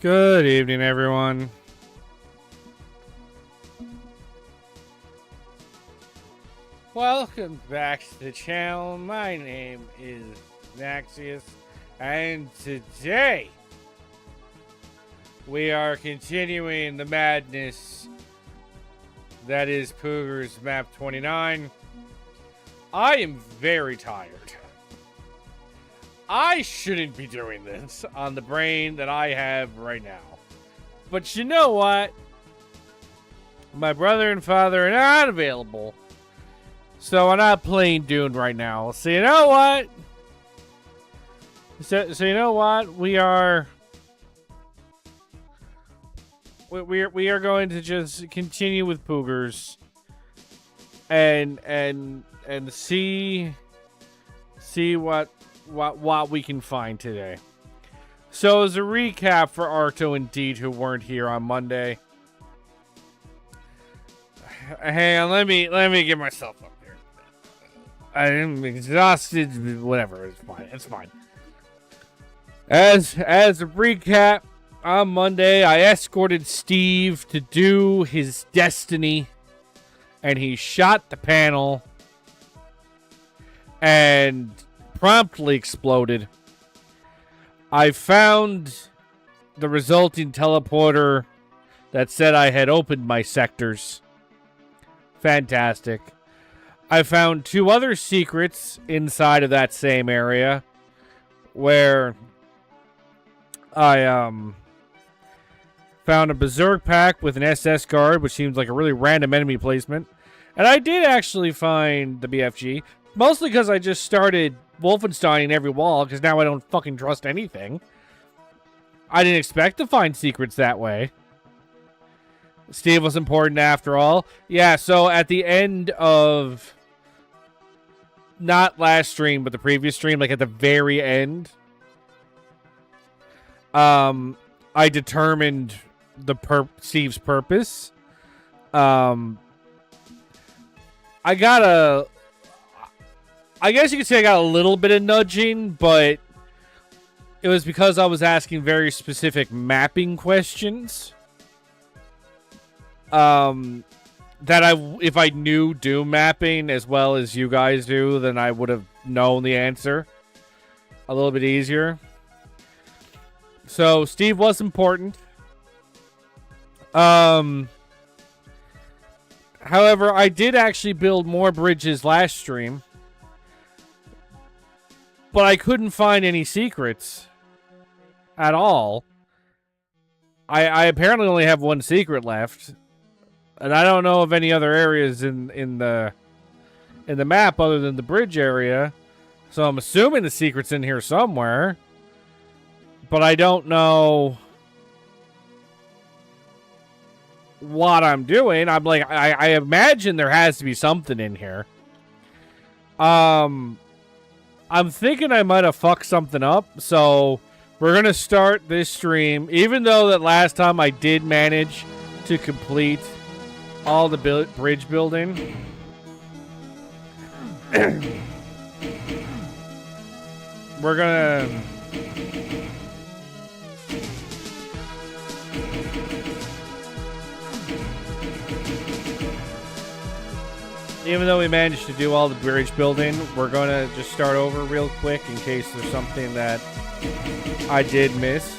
Good evening, everyone. Welcome back to the channel. My name is Naxius, and today we are continuing the madness that is Poogers Map 29. I am very tired. I shouldn't be doing this on the brain that I have right now. But you know what? My brother and father are not available. So I'm not playing Dune right now. So you know what? So you know what? We are going to just continue with Poogers and see what we can find today. So as a recap for Arto and Deet who weren't here on Monday. Hang on, let me get myself up here. I'm exhausted. Whatever, it's fine. It's fine. As a recap, on Monday I escorted Steve to do his destiny, and he shot the panel and promptly exploded. I found the resulting teleporter that said I had opened my sectors. Fantastic. I found two other secrets inside of that same area where I found a berserk pack with an SS guard, which seems like a really random enemy placement. And I did actually find the BFG, mostly because I just started Wolfensteining every wall, because now I don't fucking trust anything. I didn't expect to find secrets that way. Steve was important after all. Yeah, so at the end of, not last stream, but the previous stream, like at the very end, I determined Steve's purpose. I guess you could say I got a little bit of nudging, but it was because I was asking very specific mapping questions. If I knew Doom mapping as well as you guys do, then I would have known the answer a little bit easier. So Steve was important. However, I did actually build more bridges last stream, but I couldn't find any secrets at all. I apparently only have one secret left. And I don't know of any other areas in the map other than the bridge area. So I'm assuming the secret's in here somewhere. But I don't know what I'm doing. I'm like, I imagine there has to be something in here. I'm thinking I might have fucked something up. So we're going to start this stream. Even though that last time I did manage to complete all the bridge building. We're gonna... Even though we managed to do all the bridge building, we're gonna just start over real quick in case there's something that I did miss.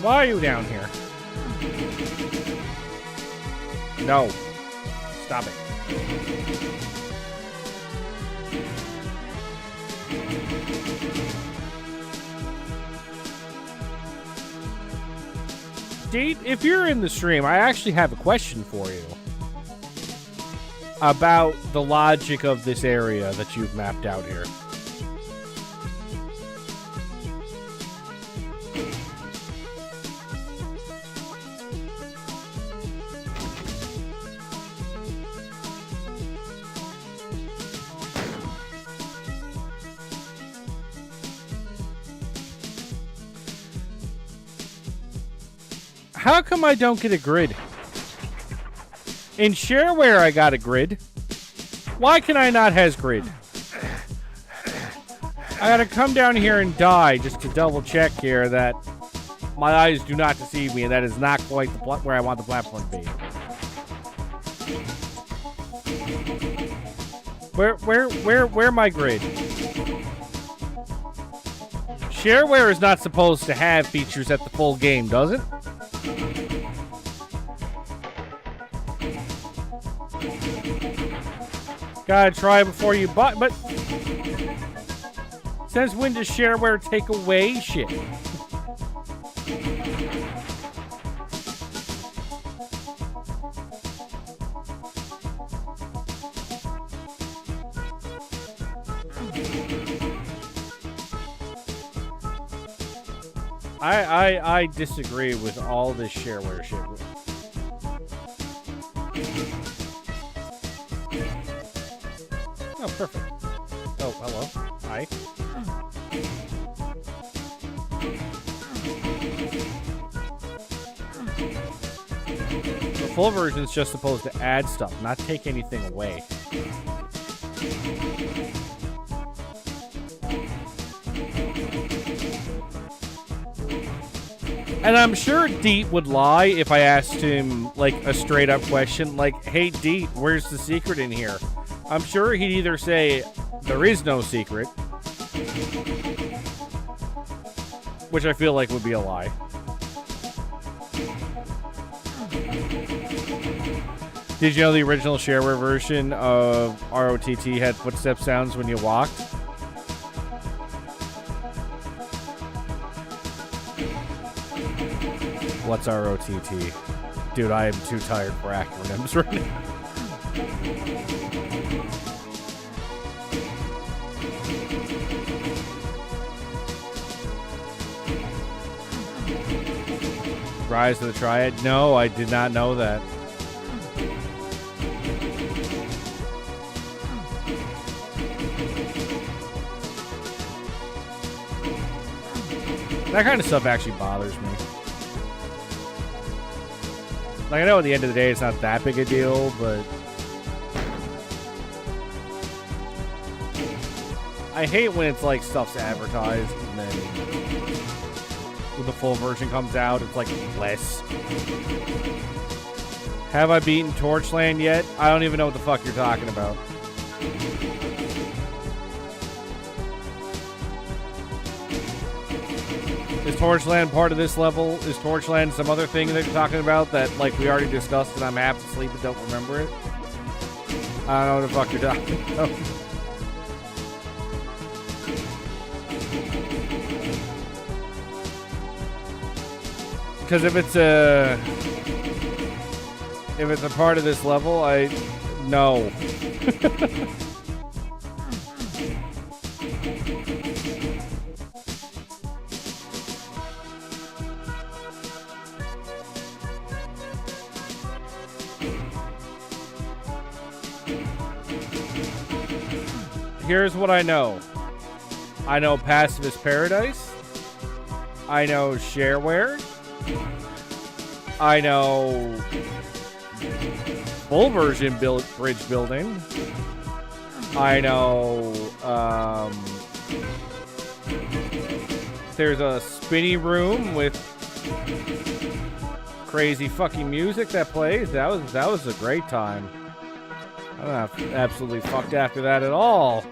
Why are you down here? No. Stop it. Deet, if you're in the stream, I actually have a question for you about the logic of this area that you've mapped out here. How come I don't get a grid? In shareware, I got a grid. Why can I not has grid? I gotta come down here and die just to double check here that my eyes do not deceive me, and that is not quite where I want the platform to be. Where my grid? Shareware is not supposed to have features at the full game, does it? Gotta try before you buy, but since when does shareware take away shit? I disagree with all this shareware shit. Oh, perfect. Oh, hello. Hi. The full version is just supposed to add stuff, not take anything away. And I'm sure Deet would lie if I asked him, like, a straight-up question, like, hey, Deet, where's the secret in here? I'm sure he'd either say, there is no secret, which I feel like would be a lie. Did you know the original shareware version of ROTT had footstep sounds when you walked? What's ROTT? Dude, I am too tired for acronyms right now. Rise of the Triad? No, I did not know that. That kind of stuff actually bothers me. Like, I know at the end of the day it's not that big a deal, but I hate when it's like stuff's advertised and then when the full version comes out, it's like less. Have I beaten Torchland yet? I don't even know what the fuck you're talking about. Is Torchland part of this level? Is Torchland some other thing that you're talking about that, like, we already discussed and I'm half asleep and don't remember it? I don't know what the fuck you're talking about. Because if it's a part of this level, no. Here's what I know. I know Pacifist Paradise. I know Shareware. I know full version bridge building. I know there's a spinny room with crazy fucking music that plays. That was a great time. I'm not absolutely fucked after that at all.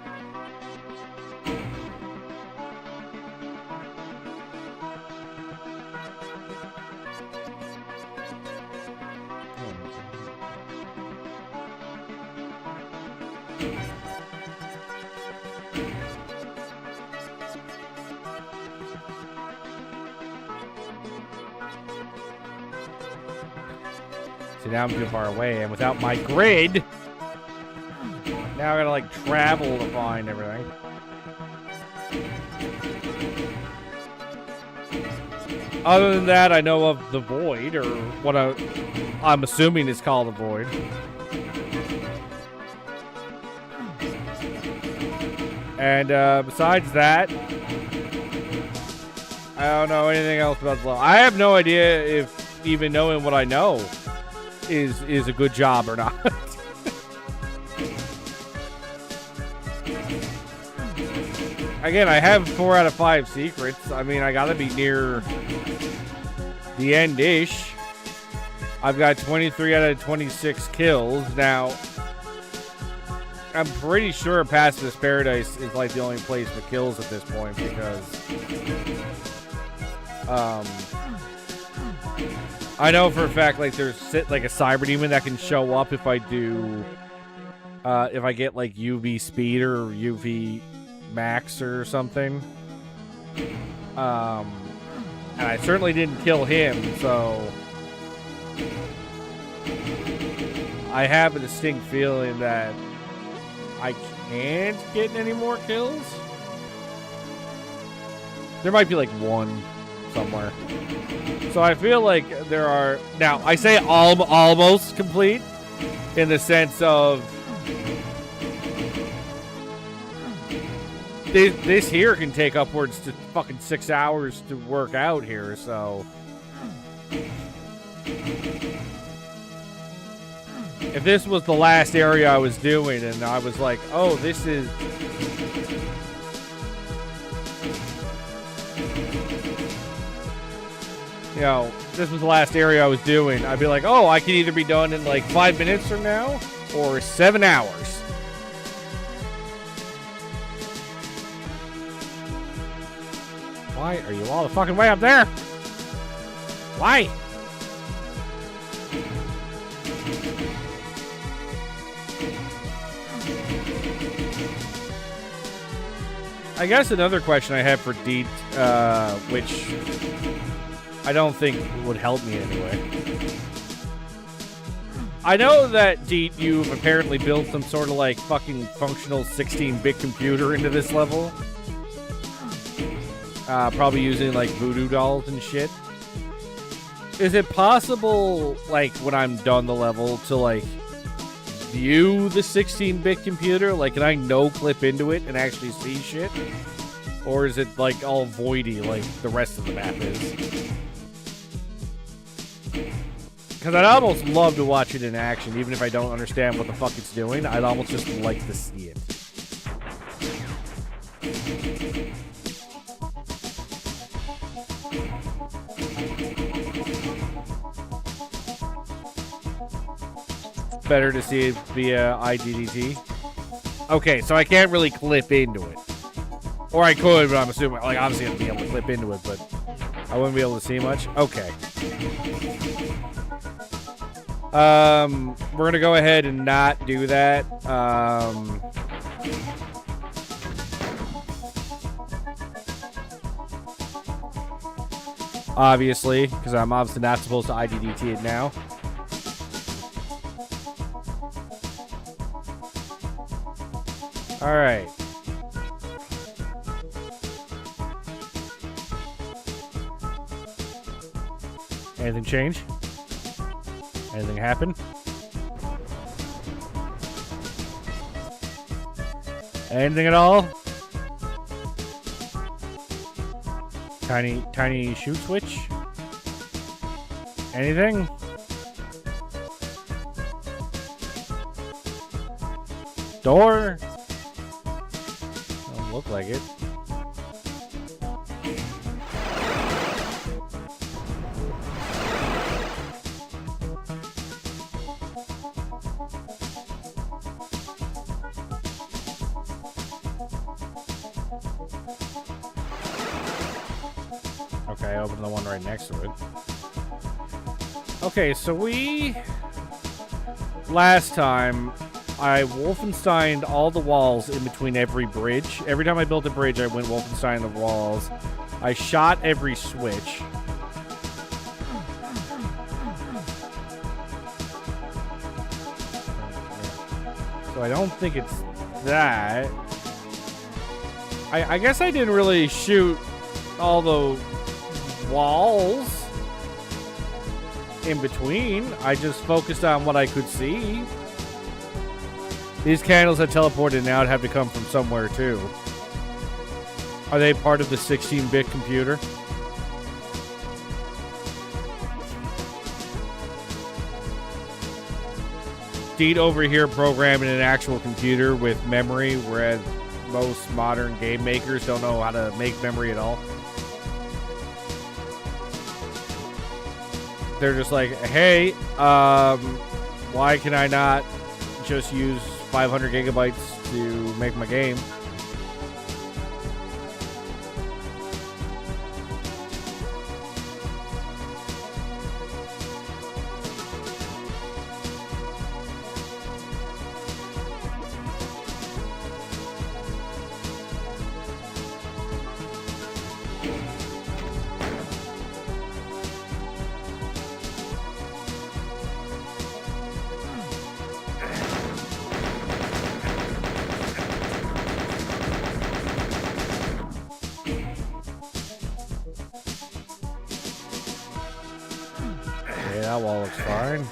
See, now I'm too far away, and without my grid, now I gotta, like, travel to find everything. Other than that, I know of the Void, or what I'm assuming is called the Void. And besides that, I don't know anything else about the level. I have no idea if even knowing what I know is a good job or not. Again, I have 4 out of 5 secrets. I mean, I gotta be near the end-ish. I've got 23 out of 26 kills. Now, I'm pretty sure Pacifist Paradise is like the only place for kills at this point because I know for a fact like there's like a cyber demon that can show up if I do if I get like UV speed or UV max or something. And I certainly didn't kill him, so I have a distinct feeling that I can't get any more kills. There might be like one somewhere. So I feel like there are... Now, I say almost complete in the sense of... This here can take upwards to fucking 6 hours to work out here, so... If this was the last area I was doing and I was like, oh, this is... You know, this was the last area I was doing, I'd be like, oh, I can either be done in like 5 minutes from now or 7 hours. Why are you all the fucking way up there? Why? I guess another question I have for Deet, which I don't think would help me anyway. I know that, Deet, you've apparently built some sort of like fucking functional 16-bit computer into this level. Probably using like voodoo dolls and shit. Is it possible, like, when I'm done the level to like view the 16-bit computer? Like, can I no-clip into it and actually see shit? Or is it, like, all voidy like the rest of the map is? Because I'd almost love to watch it in action, even if I don't understand what the fuck it's doing. I'd almost just like to see it. Better to see it via IDDT. Okay, so I can't really clip into it. Or I could, but I'm assuming, like, obviously I'd be able to clip into it, but I wouldn't be able to see much. Okay. We're gonna go ahead and not do that. Obviously, because I'm obviously not supposed to IDDT it now. All right. Anything change? Anything happen? Anything at all? Tiny shoot switch? Anything? Door? Don't look like it. Okay, open the one right next to it. Okay, so last time, I Wolfensteined all the walls in between every bridge. Every time I built a bridge, I went Wolfenstein the walls. I shot every switch. So I don't think it's that. I guess I didn't really shoot all the walls in between. I just focused on what I could see. These candles that teleported out have to come from somewhere too. Are they part of the 16-bit computer? Deet over here programming an actual computer with memory, whereas most modern game makers don't know how to make memory at all. They're just like, hey, why can I not just use 500 gigabytes to make my game? Okay, that wall looks fine.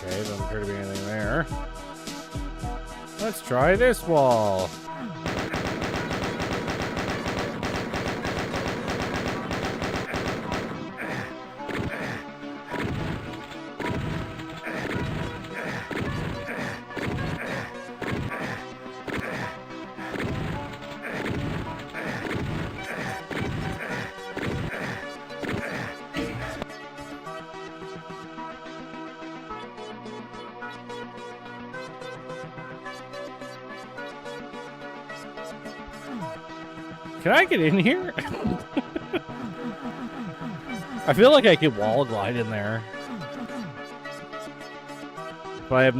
Doesn't appear to be anything there. Let's try this wall. Can I get in here? I feel like I could wall glide in there. But I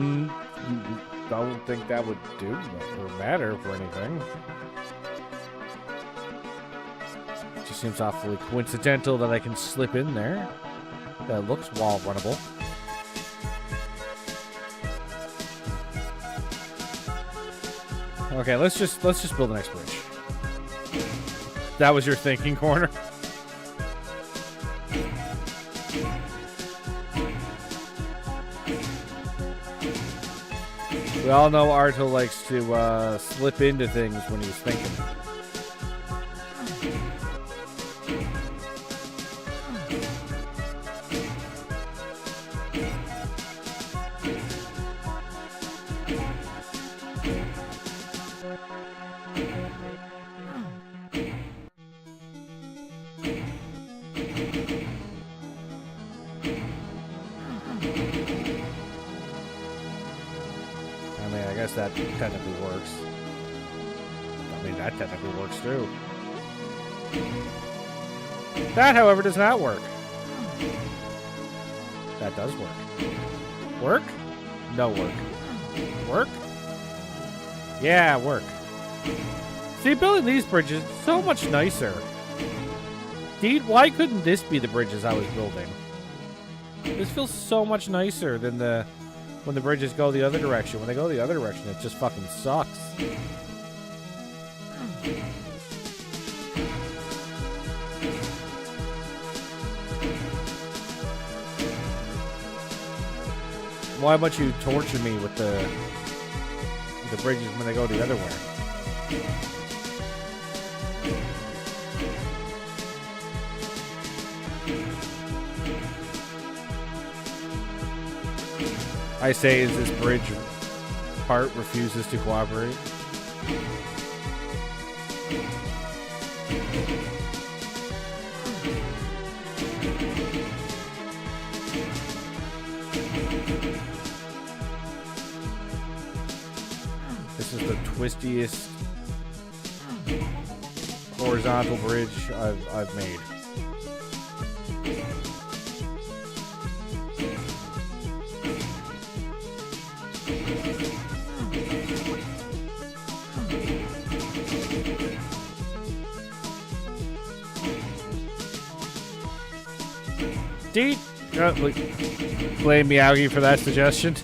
don't think that would do or matter for anything. It just seems awfully coincidental that I can slip in there. That looks wall runnable. Okay, let's just build the next bridge. That was your thinking corner. We all know Arto likes to slip into things when he's thinking. I guess that technically works. I mean, that technically works too. That, however, does not work. That does work. Work? No work. Work? Yeah, work. See, building these bridges is so much nicer. Indeed, why couldn't this be the bridges I was building? This feels so much nicer than when the bridges go the other direction. When they go the other direction, it just fucking sucks. Why don't you torture me with the bridges when they go the other way? I say, is this bridge part refuses to cooperate? This is the twistiest horizontal bridge I've made. Deet, blame Miyagi for that suggestion.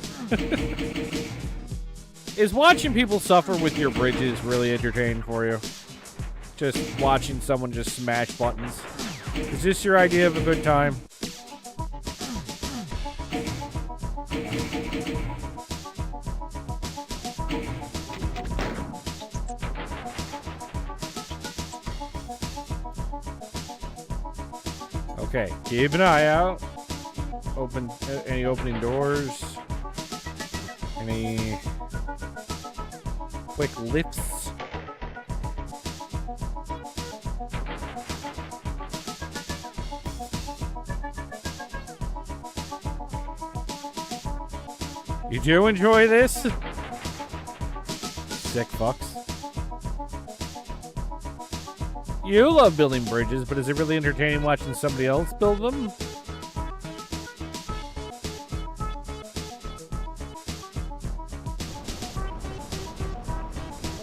Is watching people suffer with your bridges really entertaining for you? Just watching someone just smash buttons. Is this your idea of a good time? Okay, keep an eye out. Open any opening doors. Any quick lifts. You do enjoy this? Sick fucks. You love building bridges, but is it really entertaining watching somebody else build them?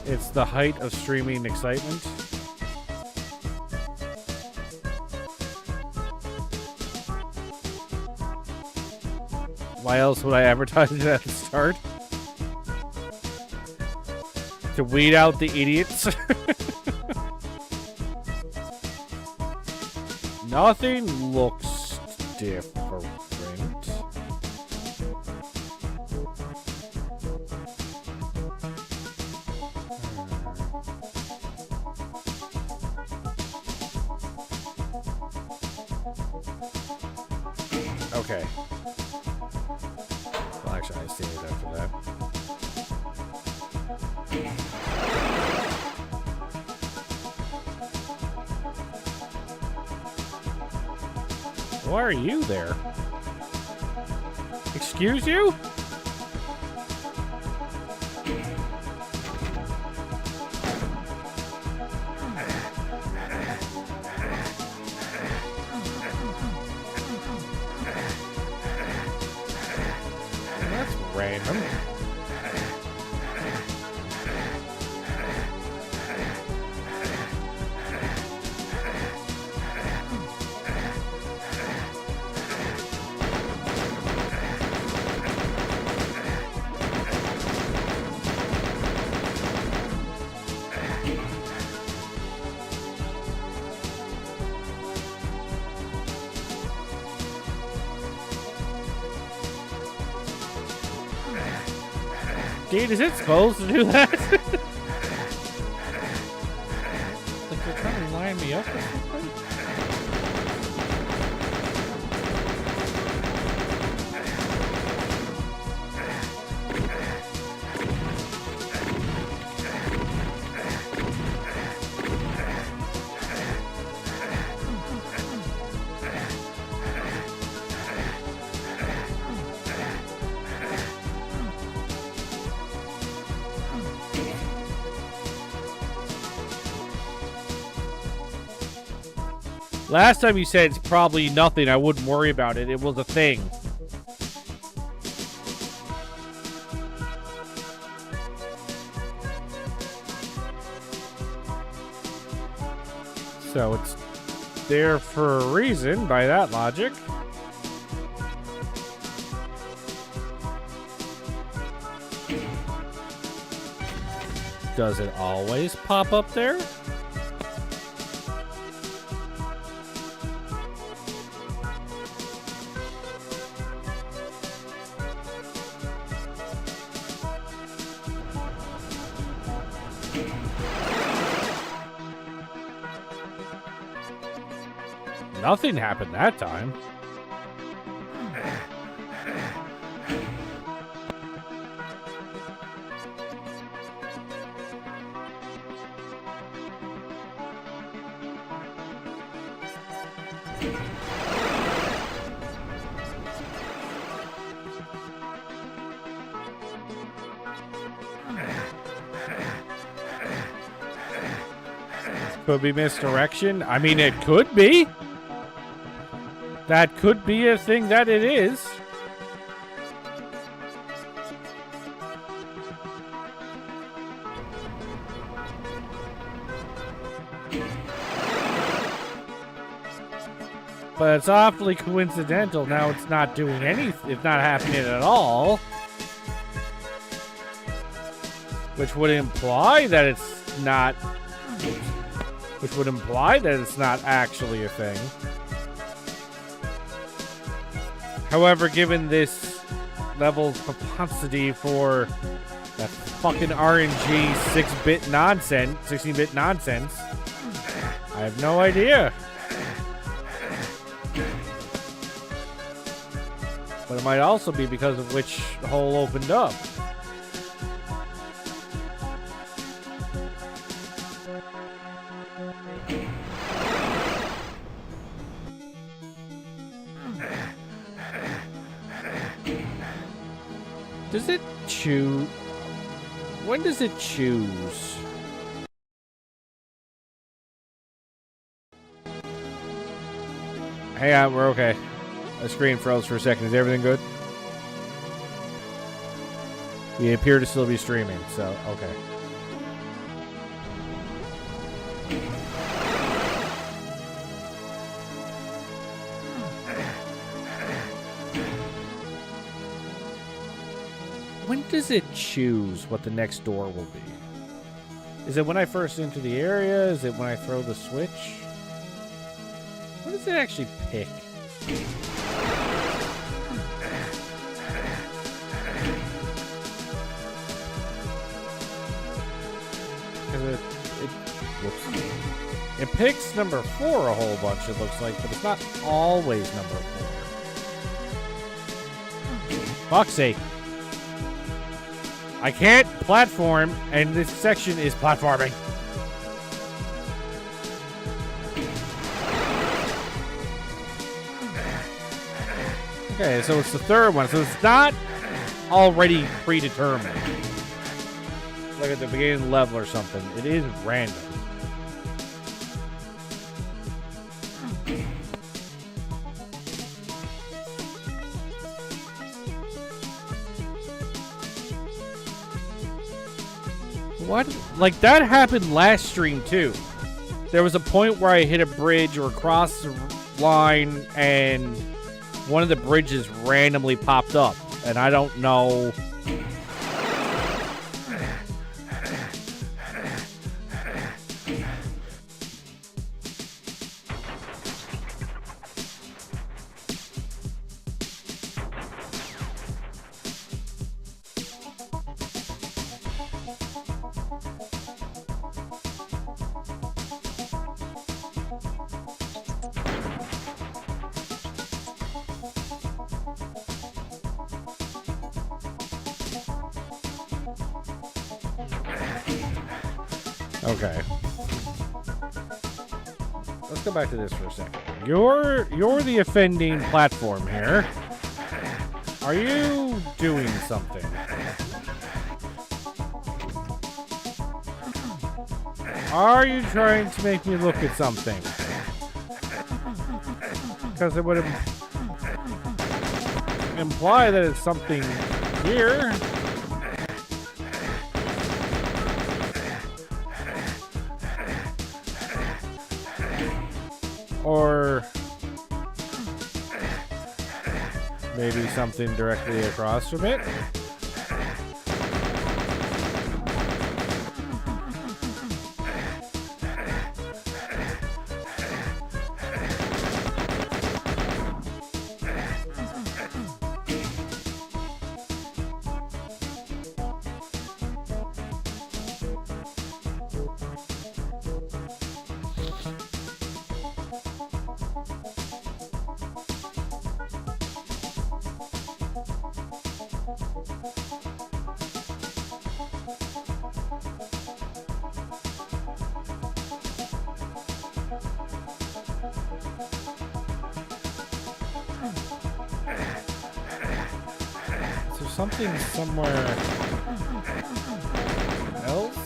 It's the height of streaming excitement. Why else would I advertise it at the start? To weed out the idiots. Nothing looks different. Okay. Well, actually, I see it after that. Why are you there? Excuse you? That's random. Dude, is it supposed to do that? Like they're trying to line me up or something? Last time you said it's probably nothing, I wouldn't worry about it. It was a thing. So it's there for a reason, by that logic. Does it always pop up there? Nothing happened that time. Could be misdirection. I mean, it could be. That could be a thing that it is. But it's awfully coincidental. Now it's not doing anything. It's not happening at all. Which would imply that it's not... Which would imply that it's not actually a thing. However, given this level's propensity for that fucking RNG 6-bit nonsense, 16-bit nonsense, I have no idea. But it might also be because of which hole opened up. Does it choose? When does it choose? Hang on, we're okay. The screen froze for a second. Is everything good? We appear to still be streaming, so okay. When does it choose what the next door will be? Is it when I first enter the area? Is it when I throw the switch? When does it actually pick? It picks number 4 a whole bunch, it looks like, but it's not always number 4. Fuck's sake. I can't platform, and this section is platforming. Okay, so it's the third one, so it's not already predetermined. Like at the beginning of the level or something. It is random. What? Like, that happened last stream, too. There was a point where I hit a bridge or crossed the line, and one of the bridges randomly popped up. And I don't know... Okay. Let's go back to this for a second. You're the offending platform here. Are you doing something? Are you trying to make me look at something? Because it would imply that it's something here. Or maybe something directly across from it. Something somewhere else?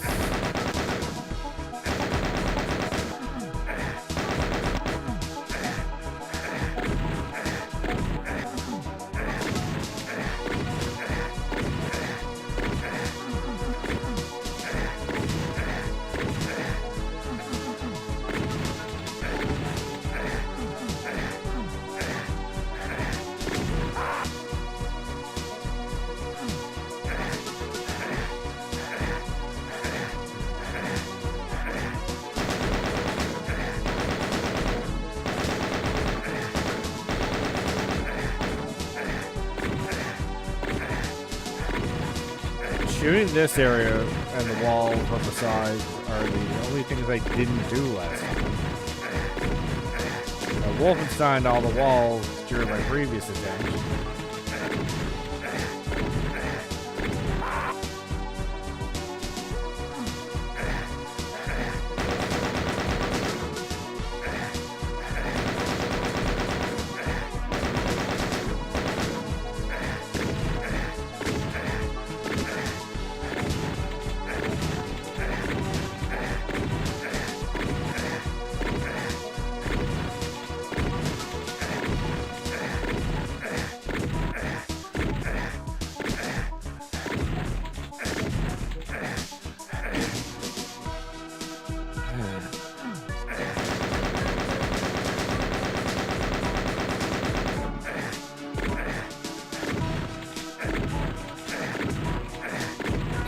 Shooting this area and the walls on the side are the only things I didn't do last time. I Wolfensteined all the walls during my previous attempt.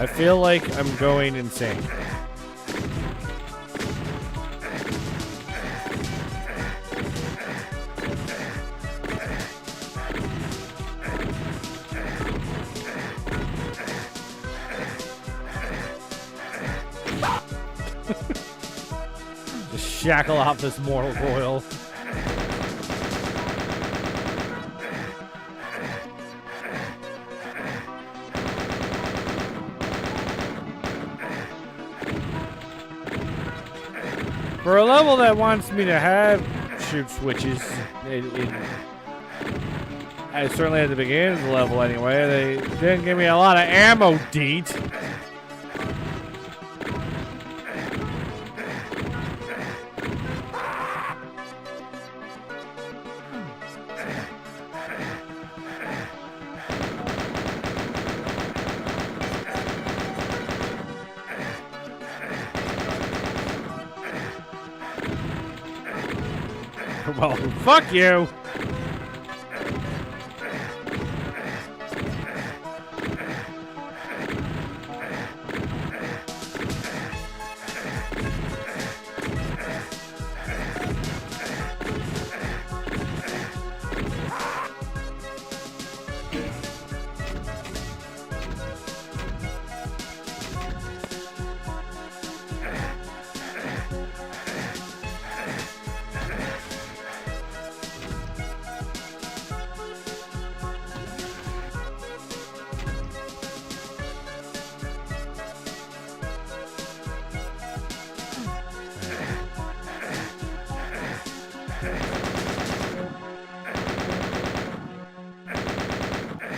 I feel like I'm going insane. Just shackle off this mortal coil. For a level that wants me to have shoot switches, I certainly at the beginning of the level anyway, they didn't give me a lot of ammo, deet. Well, fuck you.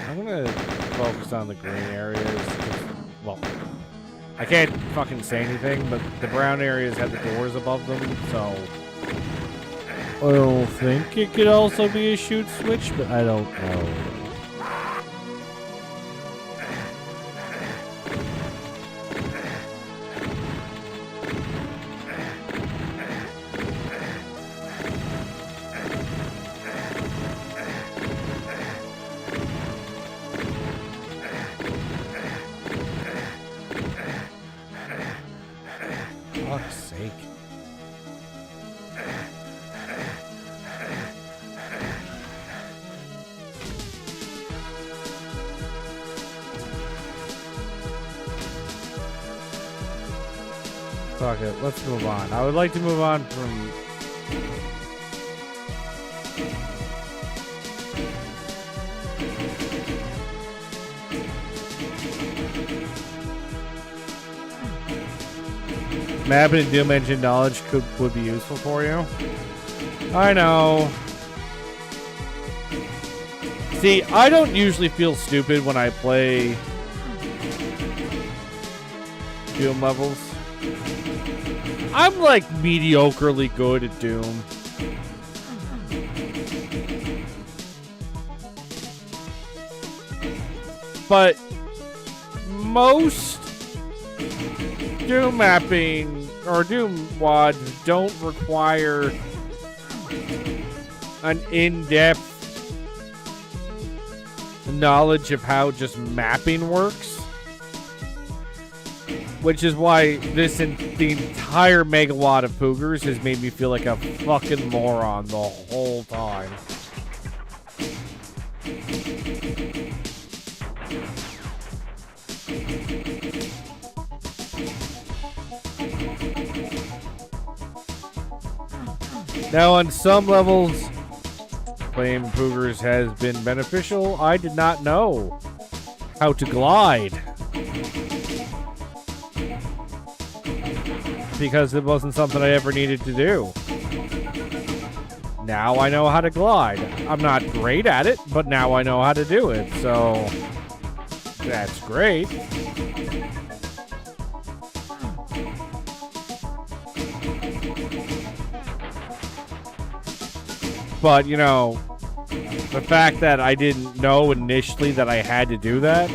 I'm gonna focus on the green areas. Well, I can't fucking say anything, but the brown areas have the doors above them, so I don't think it could also be a shoot switch, but I don't know. Fuck's sake. Fuck it, let's move on. I would like to move on from... Map and Doom engine knowledge would be useful for you. I know. See, I don't usually feel stupid when I play Doom levels. I'm like mediocrely good at Doom. But most Doom mapping or Doom WAD don't require an in-depth knowledge of how just mapping works, which is why the entire megawatt of Poogers has made me feel like a fucking moron the whole time. Now, on some levels, playing Poogers has been beneficial. I did not know how to glide, because it wasn't something I ever needed to do. Now I know how to glide. I'm not great at it, but now I know how to do it, so that's great. But, you know, the fact that I didn't know initially that I had to do that.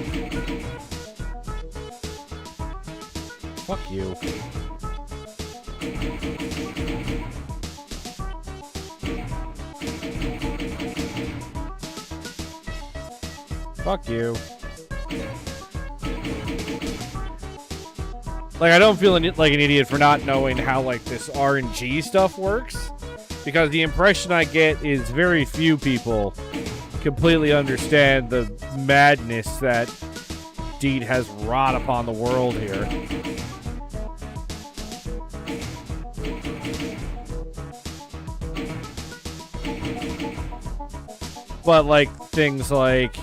Fuck you. Fuck you. Like, I don't feel like an idiot for not knowing how, like, this RNG stuff works. Because the impression I get is very few people completely understand the madness that Deed has wrought upon the world here. But, like, things like,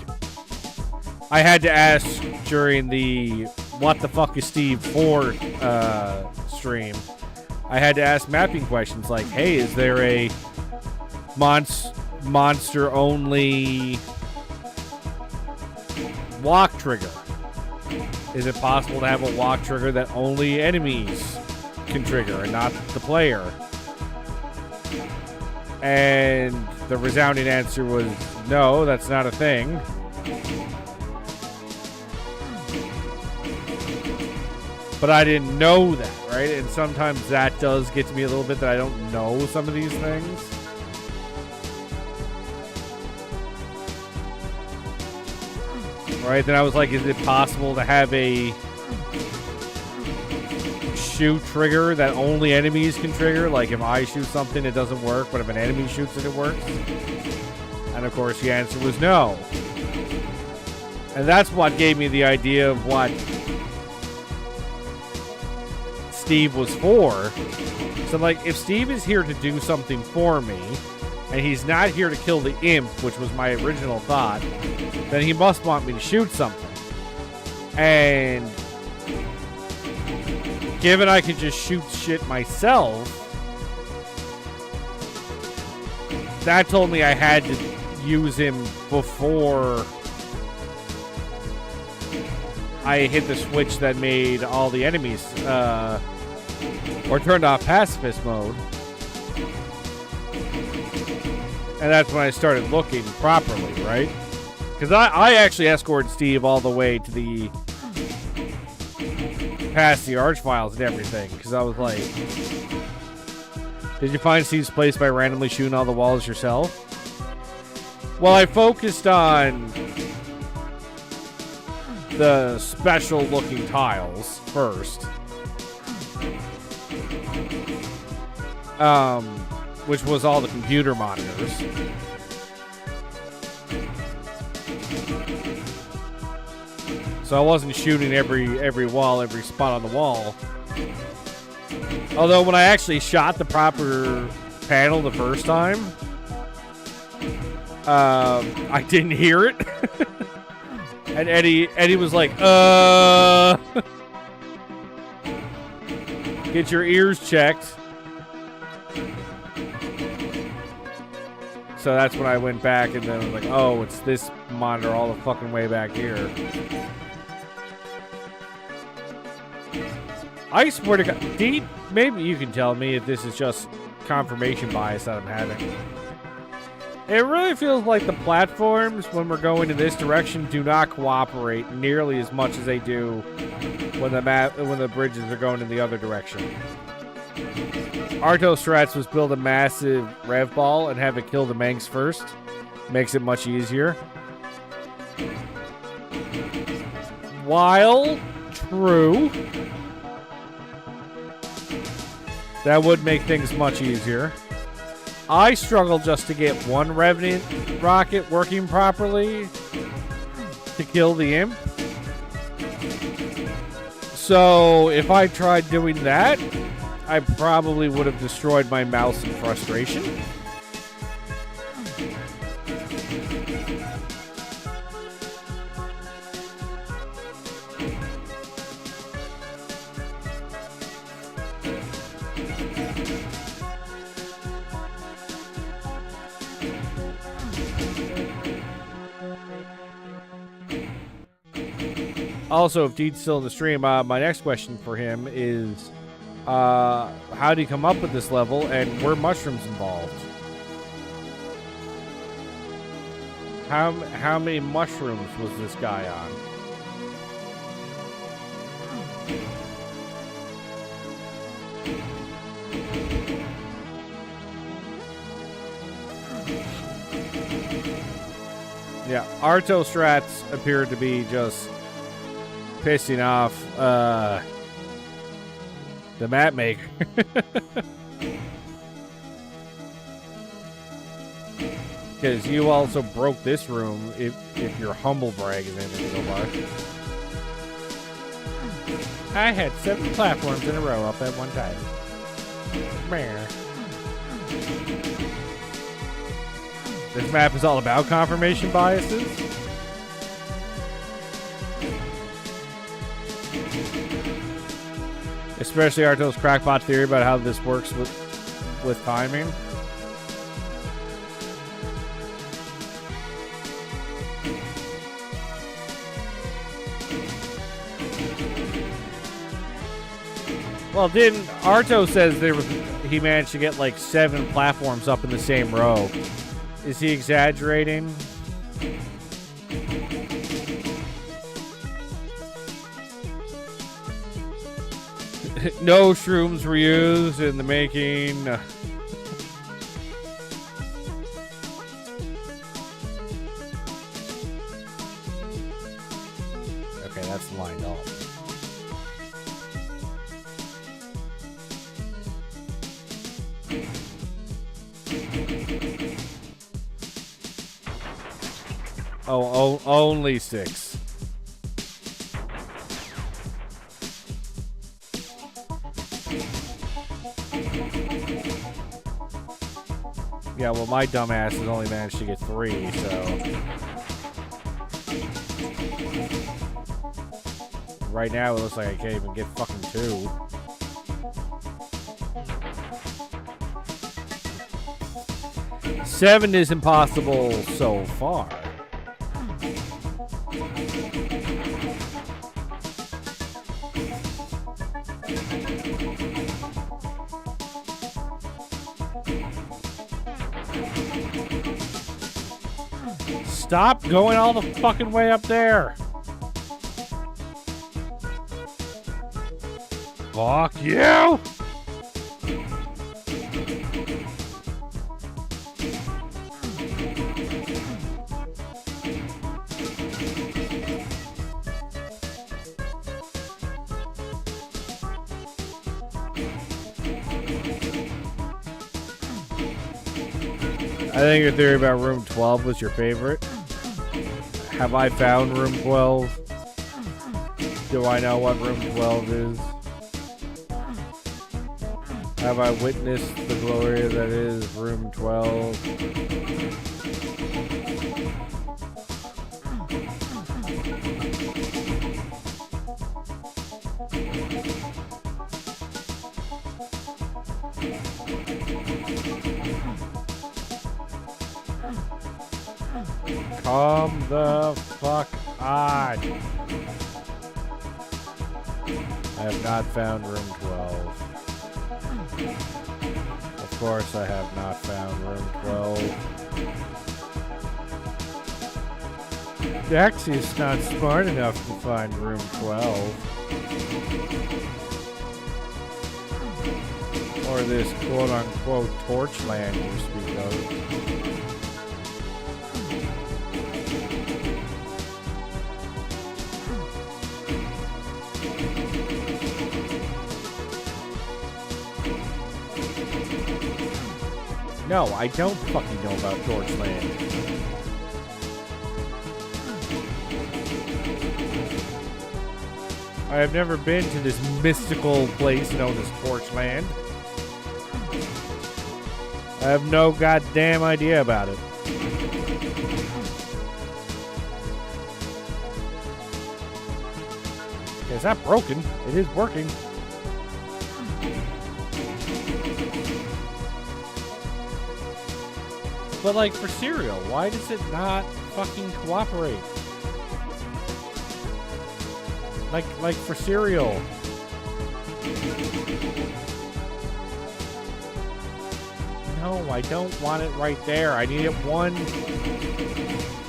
I had to ask during the What the Fuck is Steve 4 stream, I had to ask mapping questions like, hey, is there a monster-only walk trigger? Is it possible to have a walk trigger that only enemies can trigger and not the player? And the resounding answer was, no, that's not a thing. But I didn't know that, right? And sometimes that does get to me a little bit, that I don't know some of these things. Right? Then I was like, is it possible to have a shoot trigger that only enemies can trigger? Like, if I shoot something, it doesn't work, but if an enemy shoots it, it works? And of course, the answer was no. And that's what gave me the idea of what Steve was for. So, like, if Steve is here to do something for me, and he's not here to kill the imp, which was my original thought, then he must want me to shoot something. And given I could just shoot shit myself, that told me I had to use him before I hit the switch that made all the enemies, or turned off pacifist mode. And that's when I started looking properly, right? Because I actually escorted Steve all the way to the, past the Archviles and everything. Because I was like, did you find Steve's place by randomly shooting all the walls yourself? Well, I focused on the special looking tiles first. Which was all the computer monitors. So I wasn't shooting every wall, every spot on the wall. Although when I actually shot the proper panel the first time, I didn't hear it. And Eddie was like, get your ears checked. So that's when I went back and then I was like, oh, it's this monitor all the fucking way back here. I swear to God, Dean, maybe you can tell me if this is just confirmation bias that I'm having. It really feels like the platforms, when we're going in this direction, do not cooperate nearly as much as they do when the bridges are going in the other direction. Arto Strats was build a massive rev ball and have it kill the Manx first. Makes it much easier. While true, that would make things much easier. I struggle just to get one Revenant rocket working properly to kill the imp. So if I tried doing that, I probably would have destroyed my mouse in frustration. Also, if Deed's still in the stream, my next question for him is, how did he come up with this level, and were mushrooms involved? How many mushrooms was this guy on? Yeah, Arto strats appeared to be just pissing off the map maker. Because you also broke this room if your humble brag is anything to go by. I had 7 platforms in a row up at one time. Meh. This map is all about confirmation biases. Especially Arto's crackpot theory about how this works with timing. Well, didn't Arto says he managed to get like 7 platforms up in the same row. Is he exaggerating? No shrooms were used in the making. Okay, that's lined up. Oh, only 6. Yeah, well, my dumbass has only managed to get 3, so... Right now, it looks like I can't even get fucking 2. Seven is impossible so far. Stop going all the fucking way up there. Fuck you! I think your theory about room 12 was your favorite. Have I found room 12? Do I know what room 12 is? Have I witnessed the glory that is room 12? Come the fuck on. I have not found room 12. Of course I have not found room 12. Daxi is not smart enough to find room 12. Or this quote-unquote Torchland you speak of. No, I don't fucking know about Torchland. I have never been to this mystical place known as Torchland. I have no goddamn idea about it. Is that broken? It is working. But like for cereal, why does it not fucking cooperate? Like for cereal. No, I don't want it right there. I need it one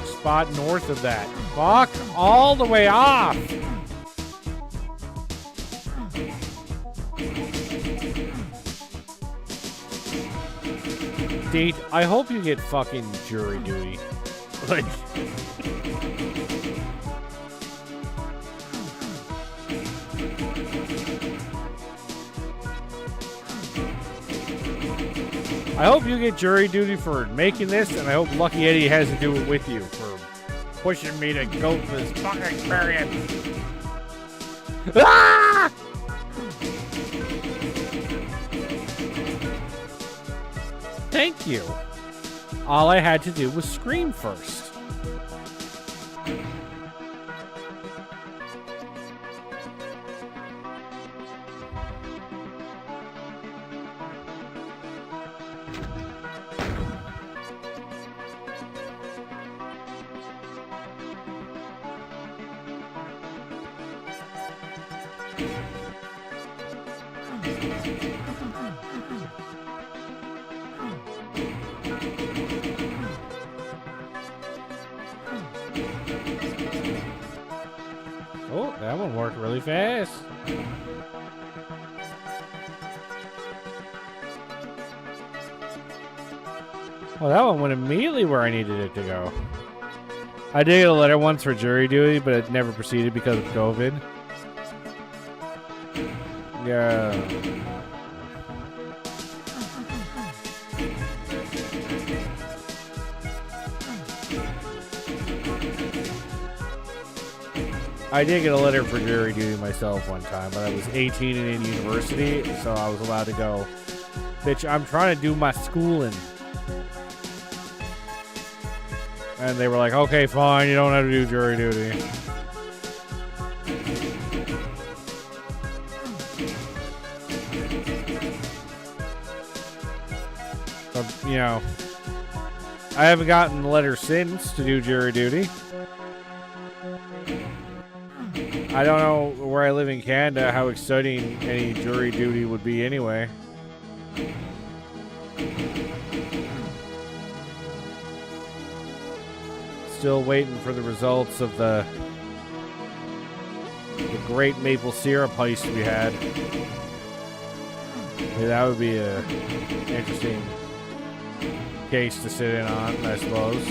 spot north of that. Fuck all the way off. Date, I hope you get fucking jury duty. Like, I hope you get jury duty for making this, and I hope Lucky Eddie has to do it with you for pushing me to go for this fucking experience. Ah! Thank you. All I had to do was scream first. Oh, that one worked really fast. Well, that one went immediately where I needed it to go. I did get a letter once for jury duty, but it never proceeded because of COVID. Yeah. I did get a letter for jury duty myself one time, but I was 18 and in university, so I was allowed to go. Bitch, I'm trying to do my schooling. And they were like, okay, fine, you don't have to do jury duty. But, you know, I haven't gotten a letter since to do jury duty. I don't know where I live in Canada how exciting any jury duty would be anyway. Still waiting for the results of the great maple syrup heist we had. Yeah, that would be a interesting case to sit in on, I suppose.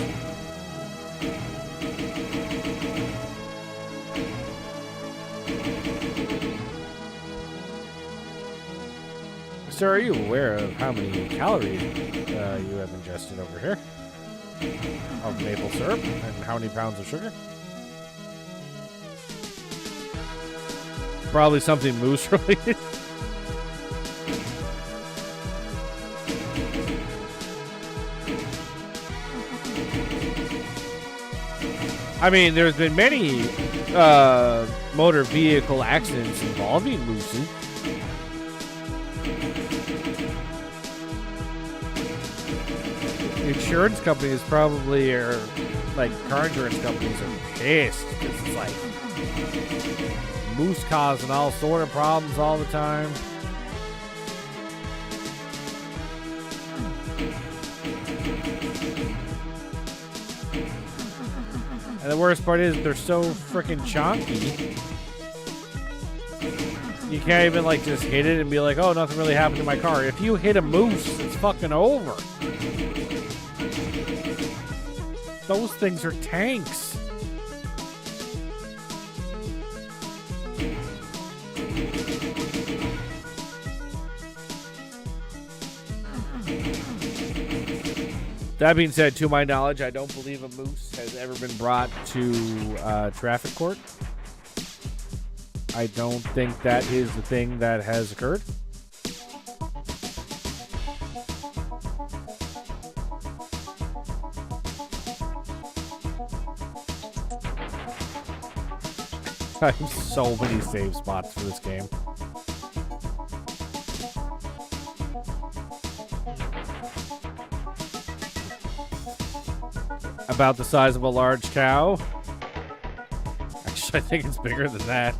So are you aware of how many calories you have ingested over here of maple syrup and how many pounds of sugar? Probably something moose related. I mean, there's been many motor vehicle accidents involving mooses. Insurance companies probably are, like, car insurance companies are pissed because it's like moose causing all sort of problems all the time. And the worst part is they're so freaking chunky. You can't even, like, just hit it and be like, oh, nothing really happened to my car. If you hit a moose, it's fucking over. Those things are tanks. That being said, to my knowledge, I don't believe a moose has ever been brought to traffic court. I don't think that is the thing that has occurred. I have so many save spots for this game. About the size of a large cow. Actually, I think it's bigger than that.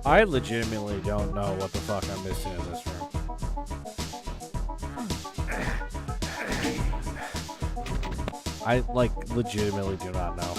I legitimately don't know what the fuck I'm missing in this room. I, like, legitimately do not know.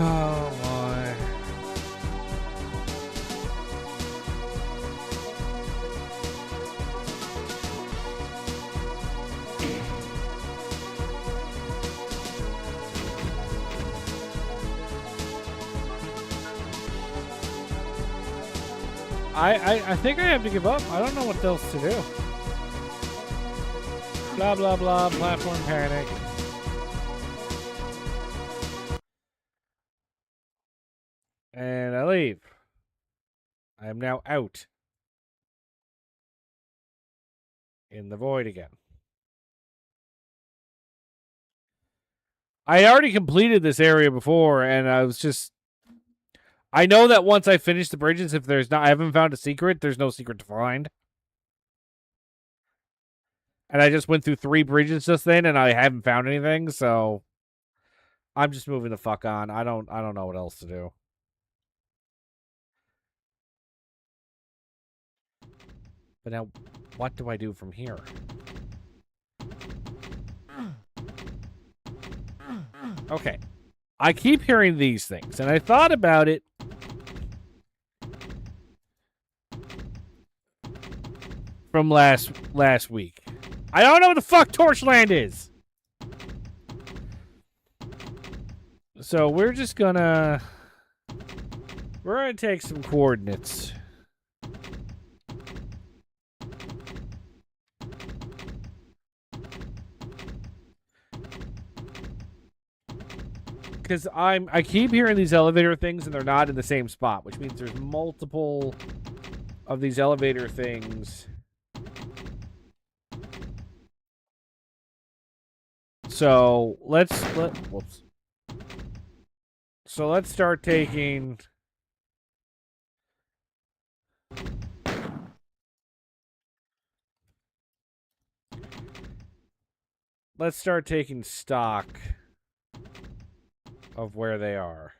Oh my. I think I have to give up. I don't know what else to do. Blah blah blah, platform panic. And I leave. I am now out in the void again. I already completed this area before, and I was just... I know that once I finish the bridges, if there's not... I haven't found a secret, there's no secret to find. And I just went through 3 bridges just then, and I haven't found anything, so... I'm just moving the fuck on. I don't know what else to do. But now, what do I do from here? Okay. I keep hearing these things, and I thought about it. From last week. I don't know what the fuck Torchland is. So we're just gonna... We're gonna take some coordinates. Because I keep hearing these elevator things and they're not in the same spot, which means there's multiple of these elevator things. So whoops. So let's start taking... Let's start taking stock of where they are.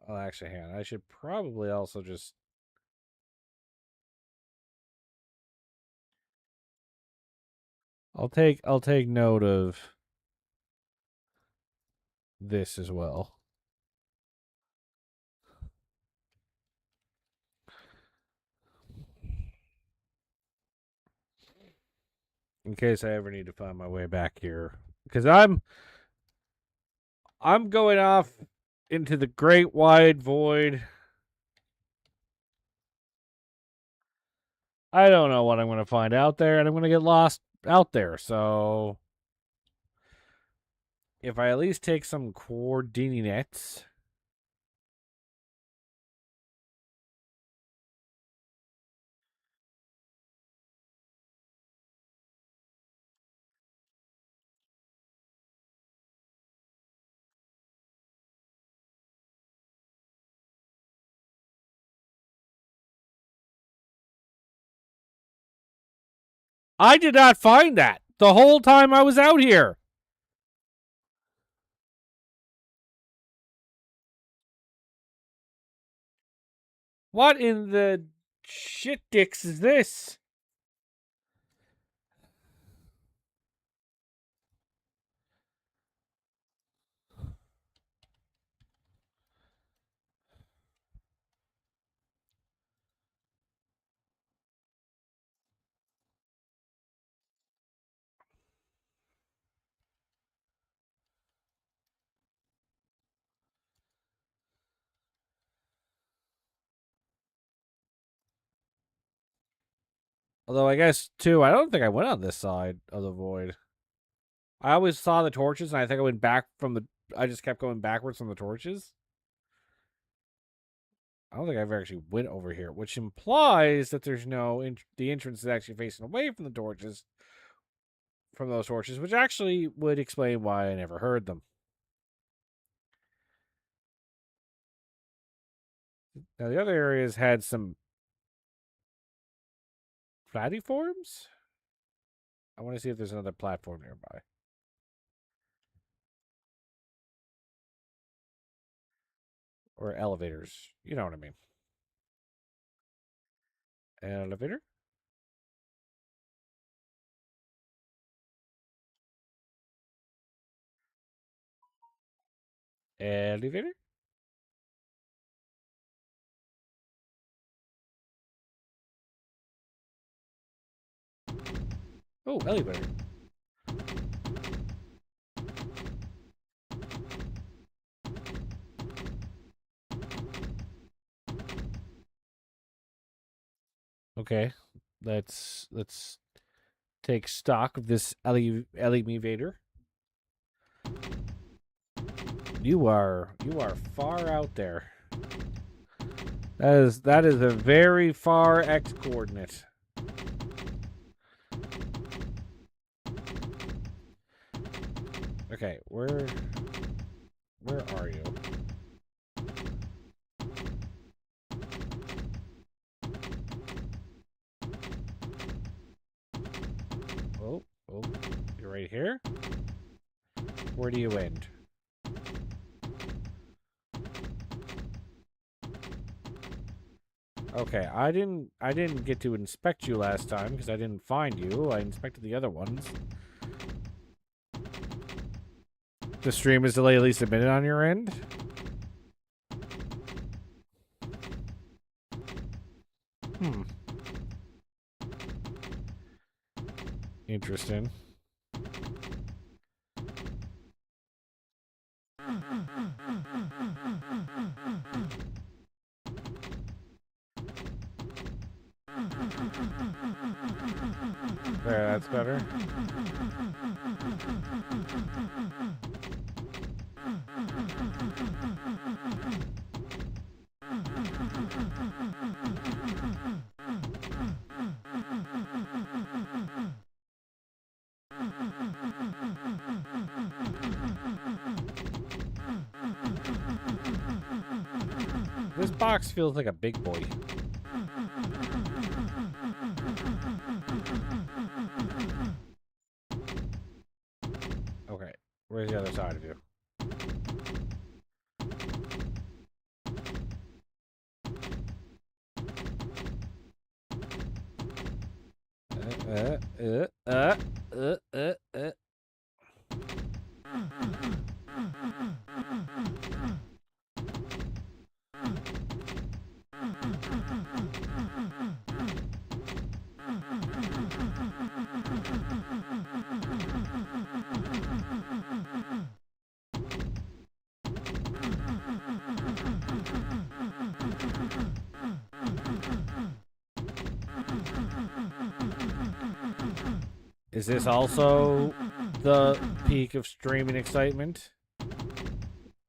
Oh, actually, hang on. I should probably also just... I'll take note of... this as well. In case I ever need to find my way back here. Because I'm going off into the great wide void. I don't know what I'm going to find out there, and I'm going to get lost out there. So if I at least take some coordinates. I did not find that the whole time I was out here. What in the shit dicks is this? Although I guess too, I don't think I went on this side of the void. I always saw the torches, and I think I went back from the. I just kept going backwards from the torches. I don't think I ever actually went over here, which implies that there's no. The entrance is actually facing away from the torches, from those torches, which actually would explain why I never heard them. Now the other areas had some platforms. I want to see if there's another platform nearby. Or elevators. You know what I mean. Elevator? Elevator? Oh, elevator. Okay. Let's take stock of this elevator. You are far out there. That is a very far X coordinate. Okay, where are you? Oh, you're right here. Where do you end? Okay, I didn't get to inspect you last time because I didn't find you. I inspected the other ones. The stream is delayed at least a minute on your end. Interesting. There, that's better. This box feels like a big boy. Okay, where's the other side of you? Is this also the peak of streaming excitement?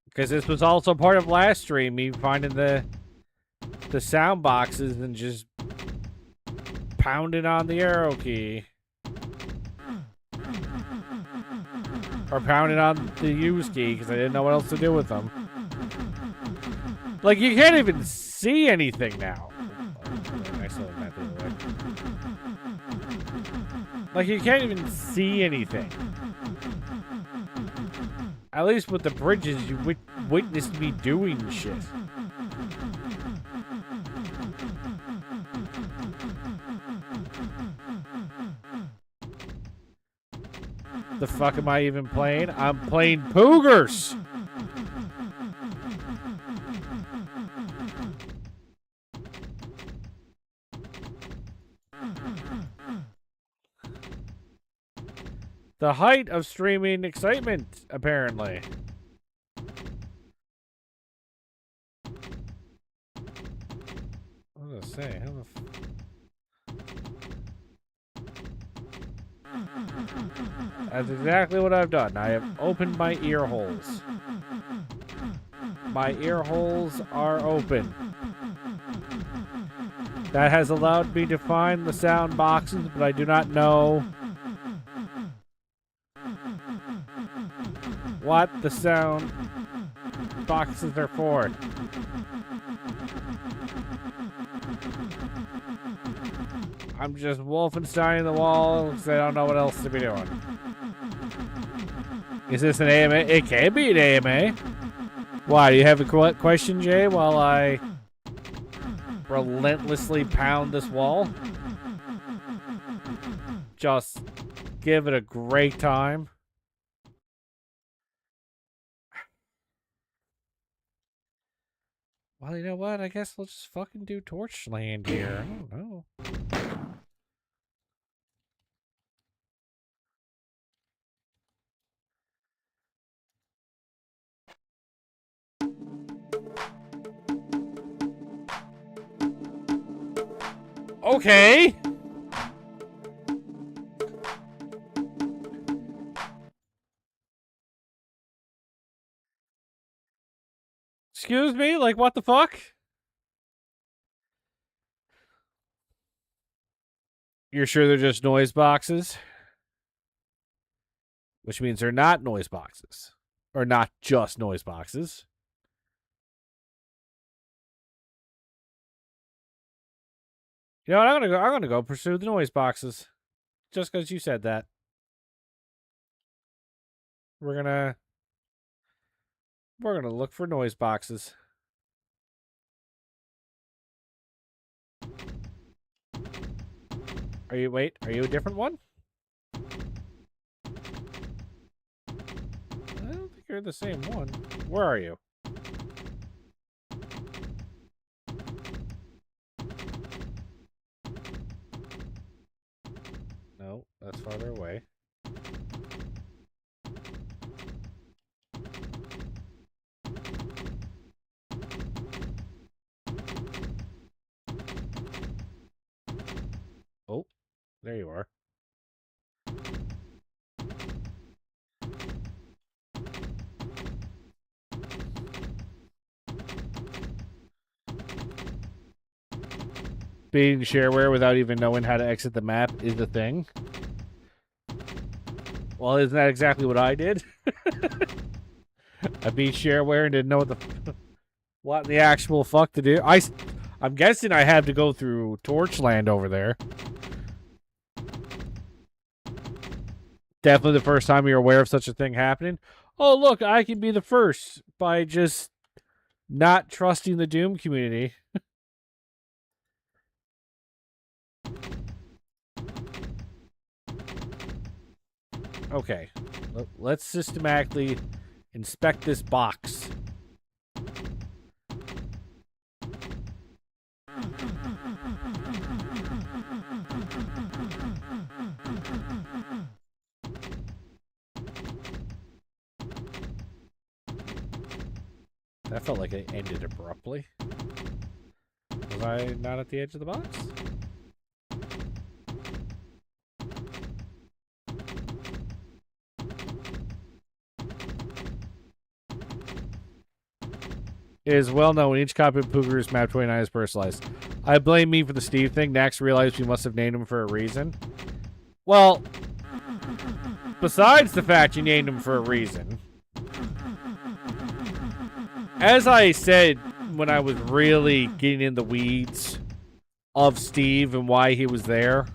Because this was also part of last stream, me finding the sound boxes and just pounding on the arrow key. Or pounding on the use key because I didn't know what else to do with them. Like, you can't even see anything now. I still went the other way. Like, you can't even see anything. At least with the bridges, you witnessed me doing shit. The fuck am I even playing? I'm playing Poogers! The height of streaming excitement, apparently. What was I say? How the That's exactly what I've done. I have opened my ear holes. My ear holes are open. That has allowed me to find the sound boxes, but I do not know what the sound boxes are for. I'm just Wolfensteining the wall because I don't know what else to be doing. Is this an AMA? It can be an AMA. Why, do you have a question, Jay, while I relentlessly pound this wall? Just give it a great time. Well, you know what? I guess we'll just fucking do Torchland here. I don't know. Okay. Excuse me? Like, what the fuck? You're sure they're just noise boxes? Which means they're not noise boxes. Or not just noise boxes. You know what? I'm gonna go pursue the noise boxes. Just because you said that. We're gonna look for noise boxes. Are you a different one? I don't think you're the same one. Where are you? No, that's farther away. Oh, there you are. Being shareware without even knowing how to exit the map is the thing. Well, isn't that exactly what I did? I beat shareware and didn't know what the actual fuck to do. I'm guessing I had to go through Torchland over there. Definitely the first time you're aware of such a thing happening. Oh, look, I can be the first by just not trusting the Doom community. Okay, let's systematically inspect this box. That felt like it ended abruptly. Was I not at the edge of the box? It is well known each copy of Poogers Map 29 is personalized. I blame me for the Steve thing. Nax realized we must have named him for a reason. Well, besides the fact you named him for a reason, as I said when I was really getting in the weeds of Steve and why he was there,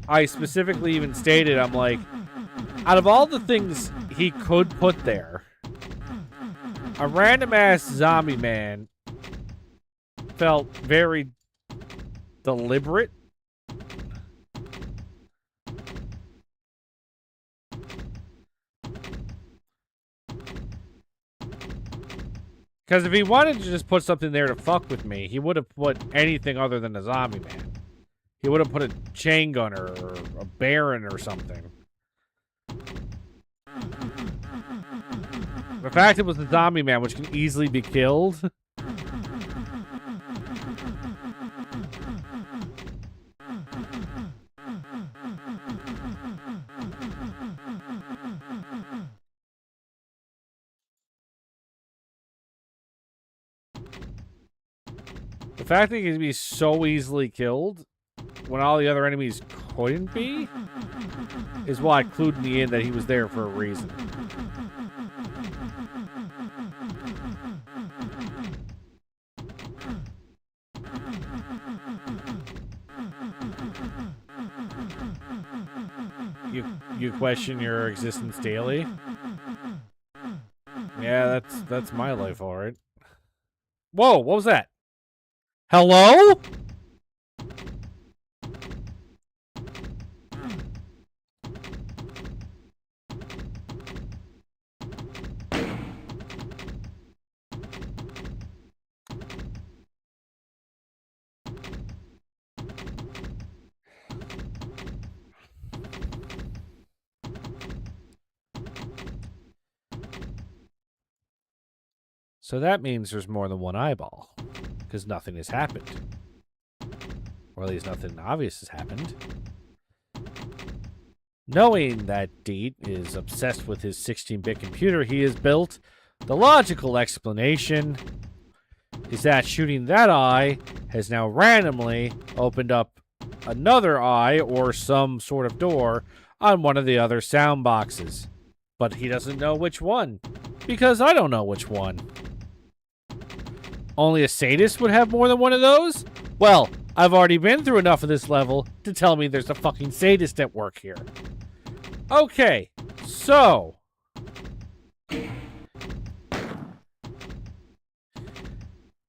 I specifically even stated, I'm like, out of all the things he could put there, a random-ass zombie man felt very deliberate. Because if he wanted to just put something there to fuck with me, he would have put anything other than a zombie man. He would have put a chain gunner or a baron or something. The fact it was the zombie man, which can easily be killed. The fact that he can be so easily killed when all the other enemies couldn't be is why it clued me in that he was there for a reason. You question your existence daily? Yeah, that's my life, all right. Whoa, what was that? Hello? So that means there's more than one eyeball, because nothing has happened. Or at least nothing obvious has happened. Knowing that Deet is obsessed with his 16-bit computer he has built, the logical explanation is that shooting that eye has now randomly opened up another eye or some sort of door on one of the other sound boxes. But he doesn't know which one, because I don't know which one. Only a sadist would have more than one of those? Well, I've already been through enough of this level to tell me there's a fucking sadist at work here. Okay, so...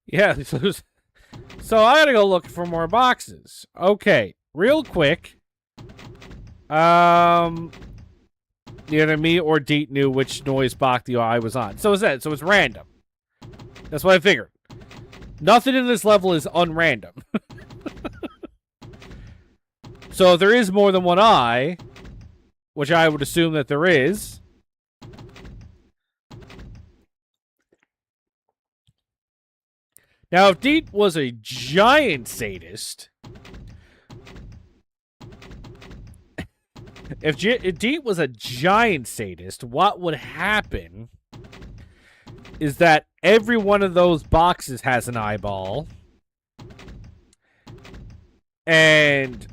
yeah, so I gotta go look for more boxes. Okay, real quick. Neither me or Deet knew which noise box the eye was on. So it's random. That's what I figured. Nothing in this level is unrandom. So if there is more than one eye, which I would assume that there is, now if Deet was a giant sadist, if Deet was a giant sadist, what would happen is that every one of those boxes has an eyeball. And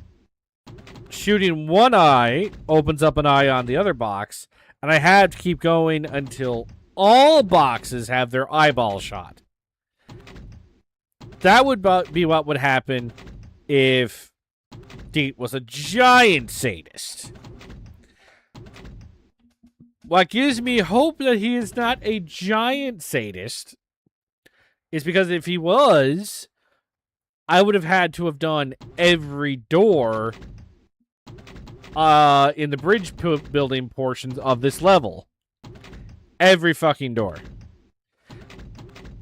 shooting one eye opens up an eye on the other box. And I had to keep going until all boxes have their eyeball shot. That would be what would happen if Deet was a giant sadist. What gives me hope that he is not a giant sadist is because if he was, I would have had to have done every door in the bridge building portions of this level. Every fucking door.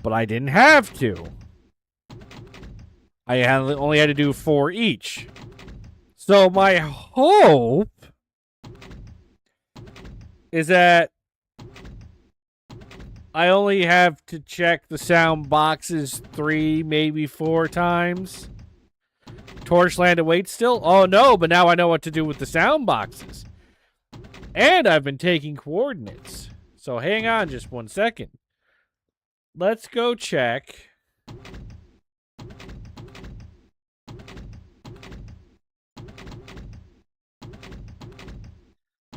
But I didn't have to. I only had to do 4 each. So my hope is that I only have to check the sound boxes 3, maybe 4 times. Torchland awaits still? Oh no, but now I know what to do with the sound boxes. And I've been taking coordinates. So hang on just 1 second. Let's go check.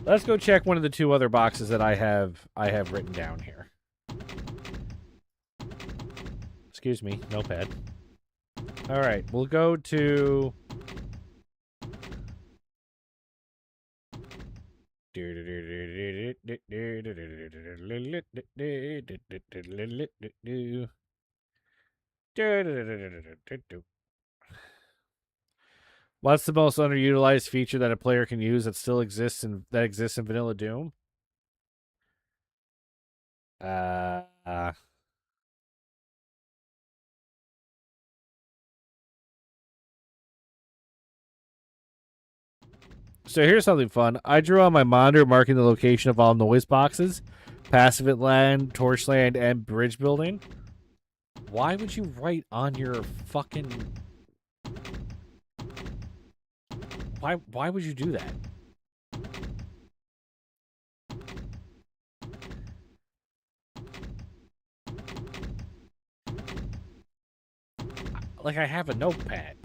Let's go check one of the 2 other boxes that I have written down here. Excuse me, notepad. All right, we'll go to what's the most underutilized feature that a player can use that still exists in Vanilla Doom? So here's something fun. I drew on my monitor marking the location of all noise boxes, passive land, torchland, and bridge building. Why would you write on your fucking... Why would you do that? Like, I have a notepad.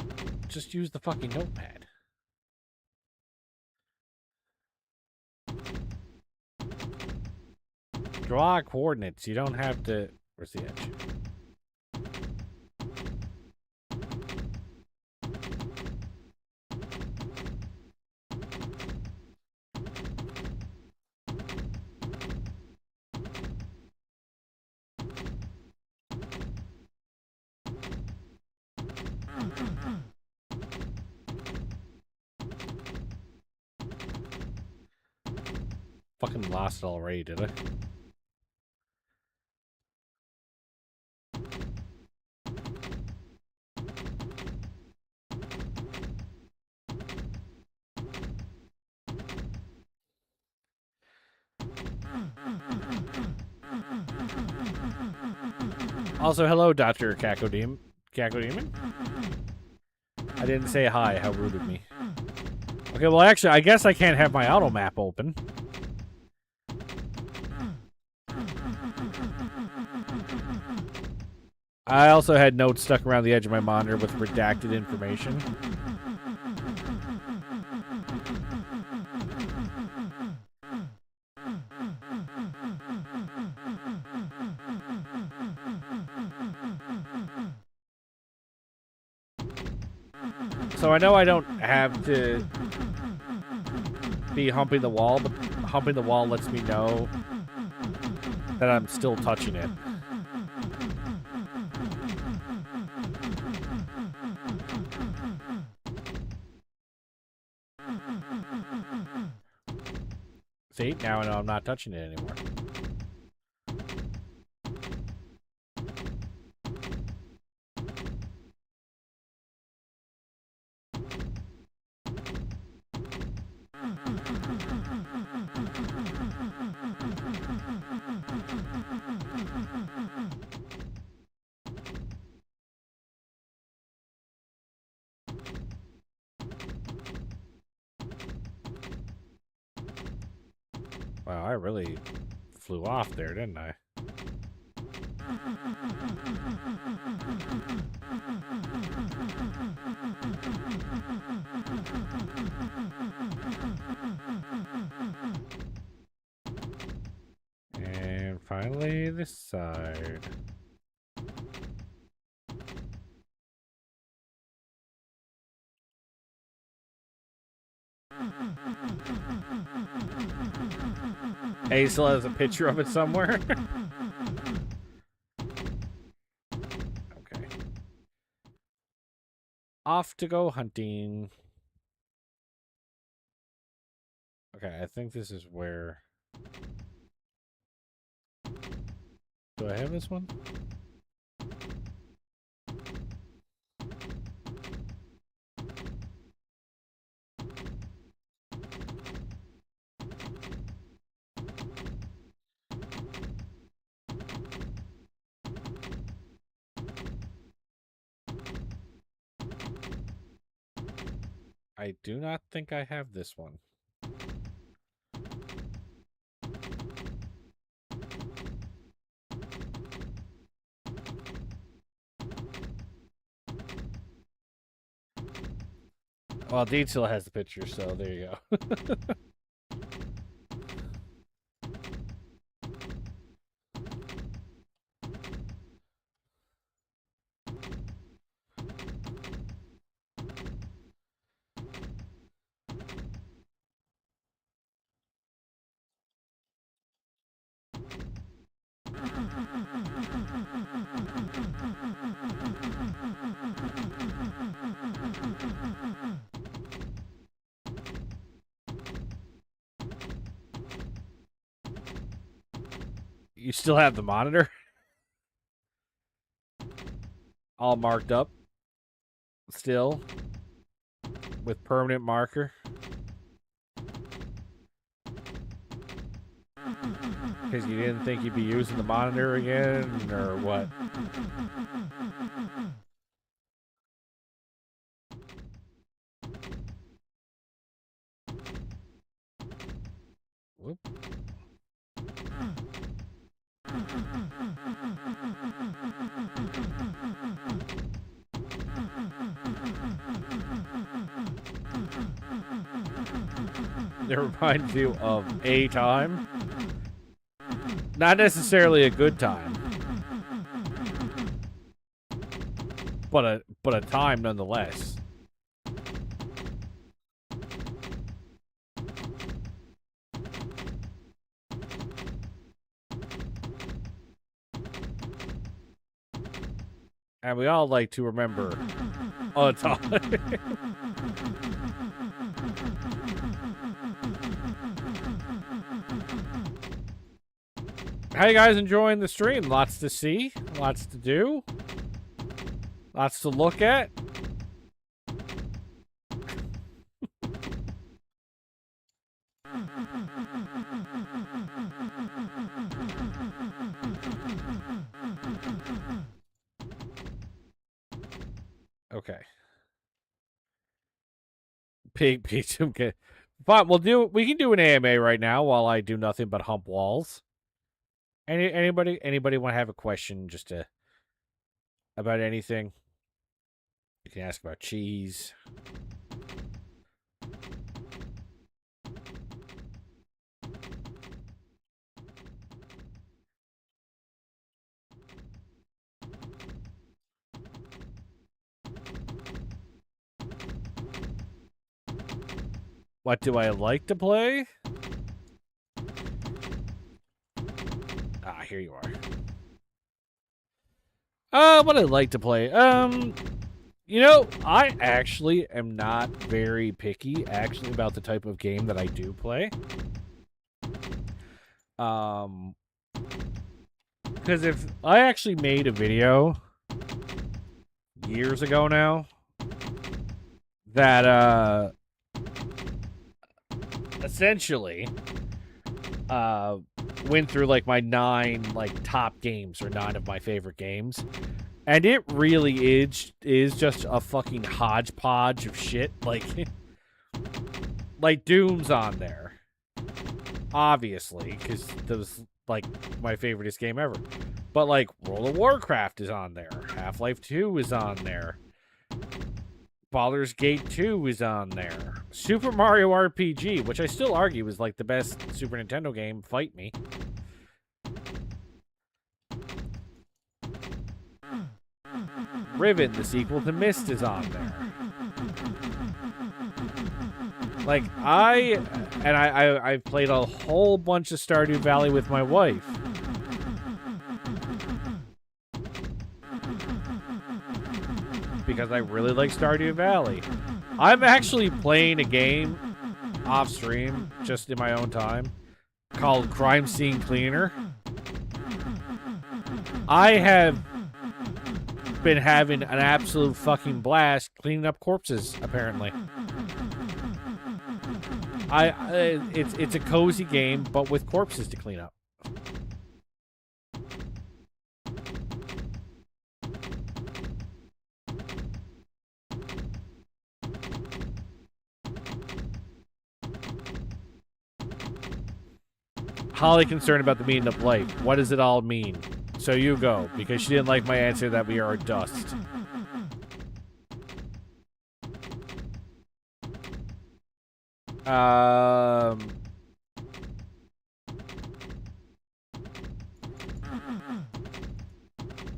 Just use the fucking notepad. Draw coordinates. You don't have to... Where's the edge? Fucking lost it already, did I? Also, hello, Dr. Cacodemon. I didn't say hi. How rude of me. Okay, well, actually, I guess I can't have my auto map open. I also had notes stuck around the edge of my monitor with redacted information. So I know I don't have to be humping the wall, but humping the wall lets me know that I'm still touching it. See, now I know I'm not touching it anymore. Wow, I really flew off there, didn't I? And finally, this side. Hey, still has a picture of it somewhere. Okay. Off to go hunting. Okay, I think this is where... Do I have this one? I do not think I have this one. Well, Dean still has the picture, so there you go. You still have the monitor? All marked up. Still. With permanent marker. Because you didn't think you'd be using the monitor again, or what? Whoop. It reminds you of a time. Not necessarily a good time. But a time nonetheless. And we all like to remember a time. How you guys enjoying the stream? Lots to see, lots to do, lots to look at. Okay. Pig pizza. Okay. Fine, we can do an AMA right now while I do nothing but hump walls. Anybody want to have a question just about anything? You can ask about cheese. What do I like to play? Ah, here you are. What I like to play? You know, I actually am not very picky, actually, about the type of game that I do play. Because if I actually made a video years ago now that, essentially, went through, like, my 9, like, top games, or 9 of my favorite games. And it really is just a fucking hodgepodge of shit. Like Doom's on there. Obviously, because that was, like, my favoriteest game ever. But, like, World of Warcraft is on there. Half-Life 2 is on there. Baldur's Gate 2 is on there. Super Mario RPG, which I still argue is, like, the best Super Nintendo game. Fight me. Riven, the sequel to Myst, is on there. Like, I've played a whole bunch of Stardew Valley with my wife. Because I really like Stardew Valley. I'm actually playing a game off stream, just in my own time, called Crime Scene Cleaner. I have been having an absolute fucking blast cleaning up corpses, apparently. It's a cozy game, but with corpses to clean up. Holly concerned about the meaning of life. What does it all mean? So you go, because she didn't like my answer that we are dust.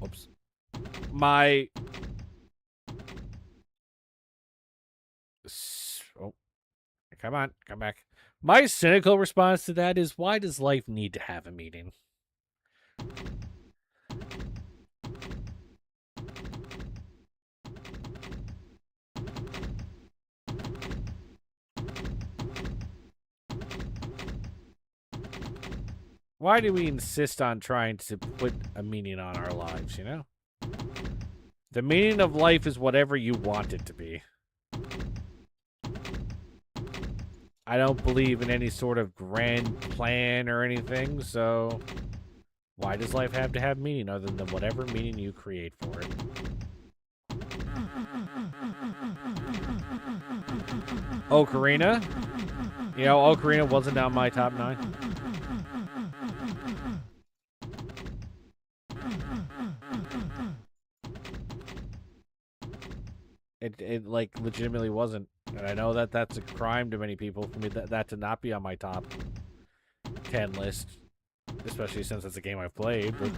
Whoops. My... Oh, come on, come back. My cynical response to that is, why does life need to have a meaning? Why do we insist on trying to put a meaning on our lives, you know? The meaning of life is whatever you want it to be. I don't believe in any sort of grand plan or anything, so why does life have to have meaning other than whatever meaning you create for it? Ocarina? You know, Ocarina wasn't on my top 9. It like legitimately wasn't, and I know that that's a crime to many people for me that to not be on my top 10 list, especially since it's a game I've played. But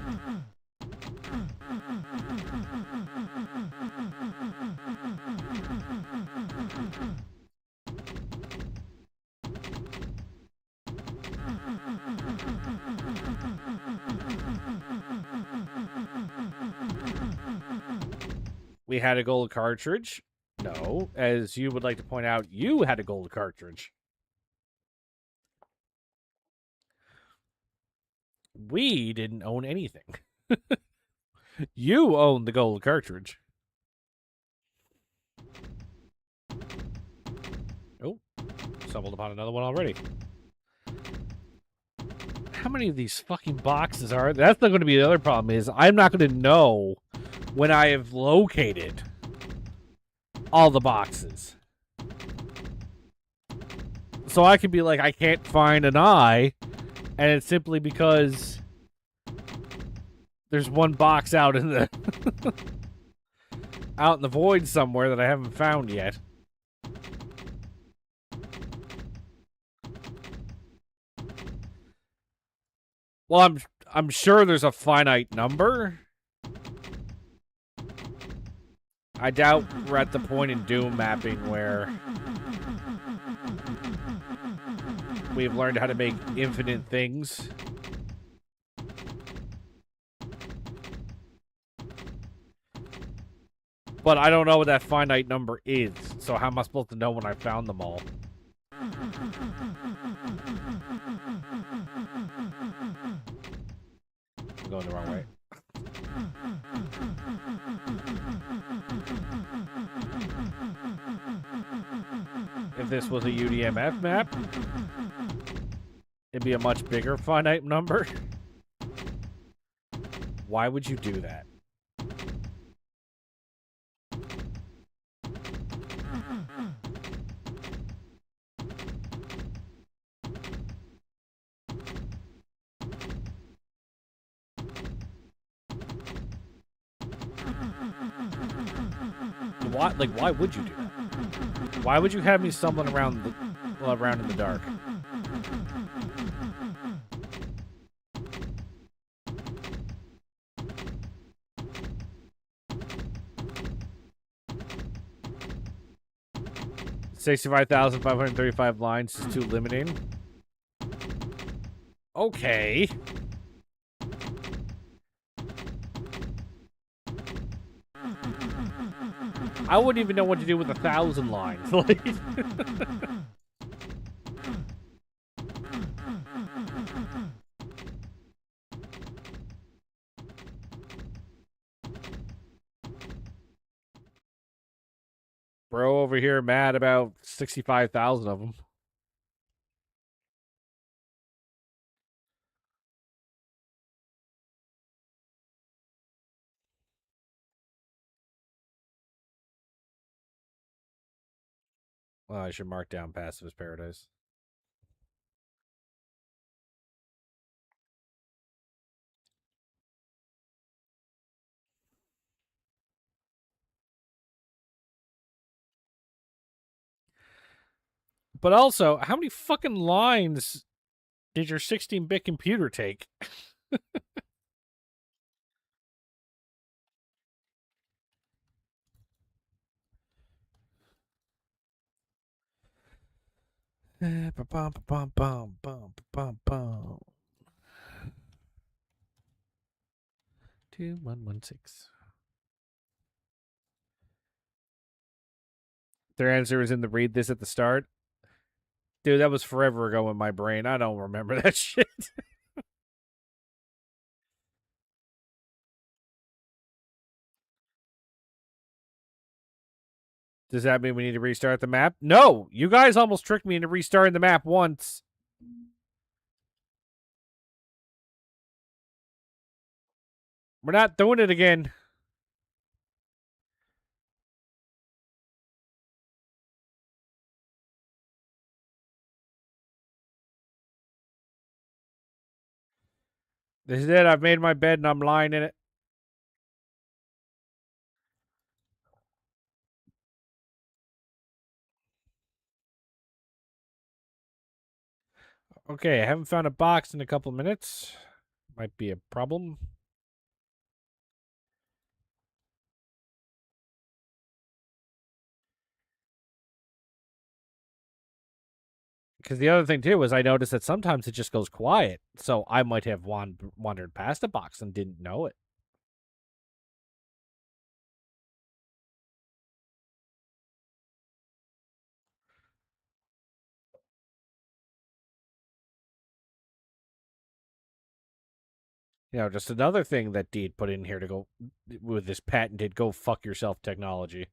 we had a gold cartridge. No, as you would like to point out, you had a gold cartridge. We didn't own anything. You owned the gold cartridge. Oh, stumbled upon another one already. How many of these fucking boxes are there? That's not going to be the other problem, is I'm not going to know when I have located all the boxes. So I could be like, I can't find an eye, and it's simply because there's one box out in the out in the void somewhere that I haven't found yet. Well, I'm sure there's a finite number. I doubt we're at the point in Doom mapping where we've learned how to make infinite things. But I don't know what that finite number is, so how am I supposed to know when I found them all? I'm going the wrong way. If this was a UDMF map, it'd be a much bigger finite number. Why would you do that? Why would you do that? Why would you have me stumbling around in the dark? $65,535 lines is too limiting. Okay. I wouldn't even know what to do with 1,000 lines. Like, bro over here mad about 65,000 of them. Well, I should mark down Pacifist Paradise. But also, how many fucking lines did your 16-bit computer take? Ba-bum, ba-bum, bum, bum, bum, bum. 2116. Their answer was in the read this at the start. Dude, that was forever ago in my brain. I don't remember that shit. Does that mean we need to restart the map? No! You guys almost tricked me into restarting the map once. We're not doing it again. This is it. I've made my bed and I'm lying in it. Okay, I haven't found a box in a couple minutes. Might be a problem. Because the other thing, too, is I noticed that sometimes it just goes quiet. So I might have wandered past a box and didn't know it. You know, just another thing that Deed put in here to go with this patented go fuck yourself technology.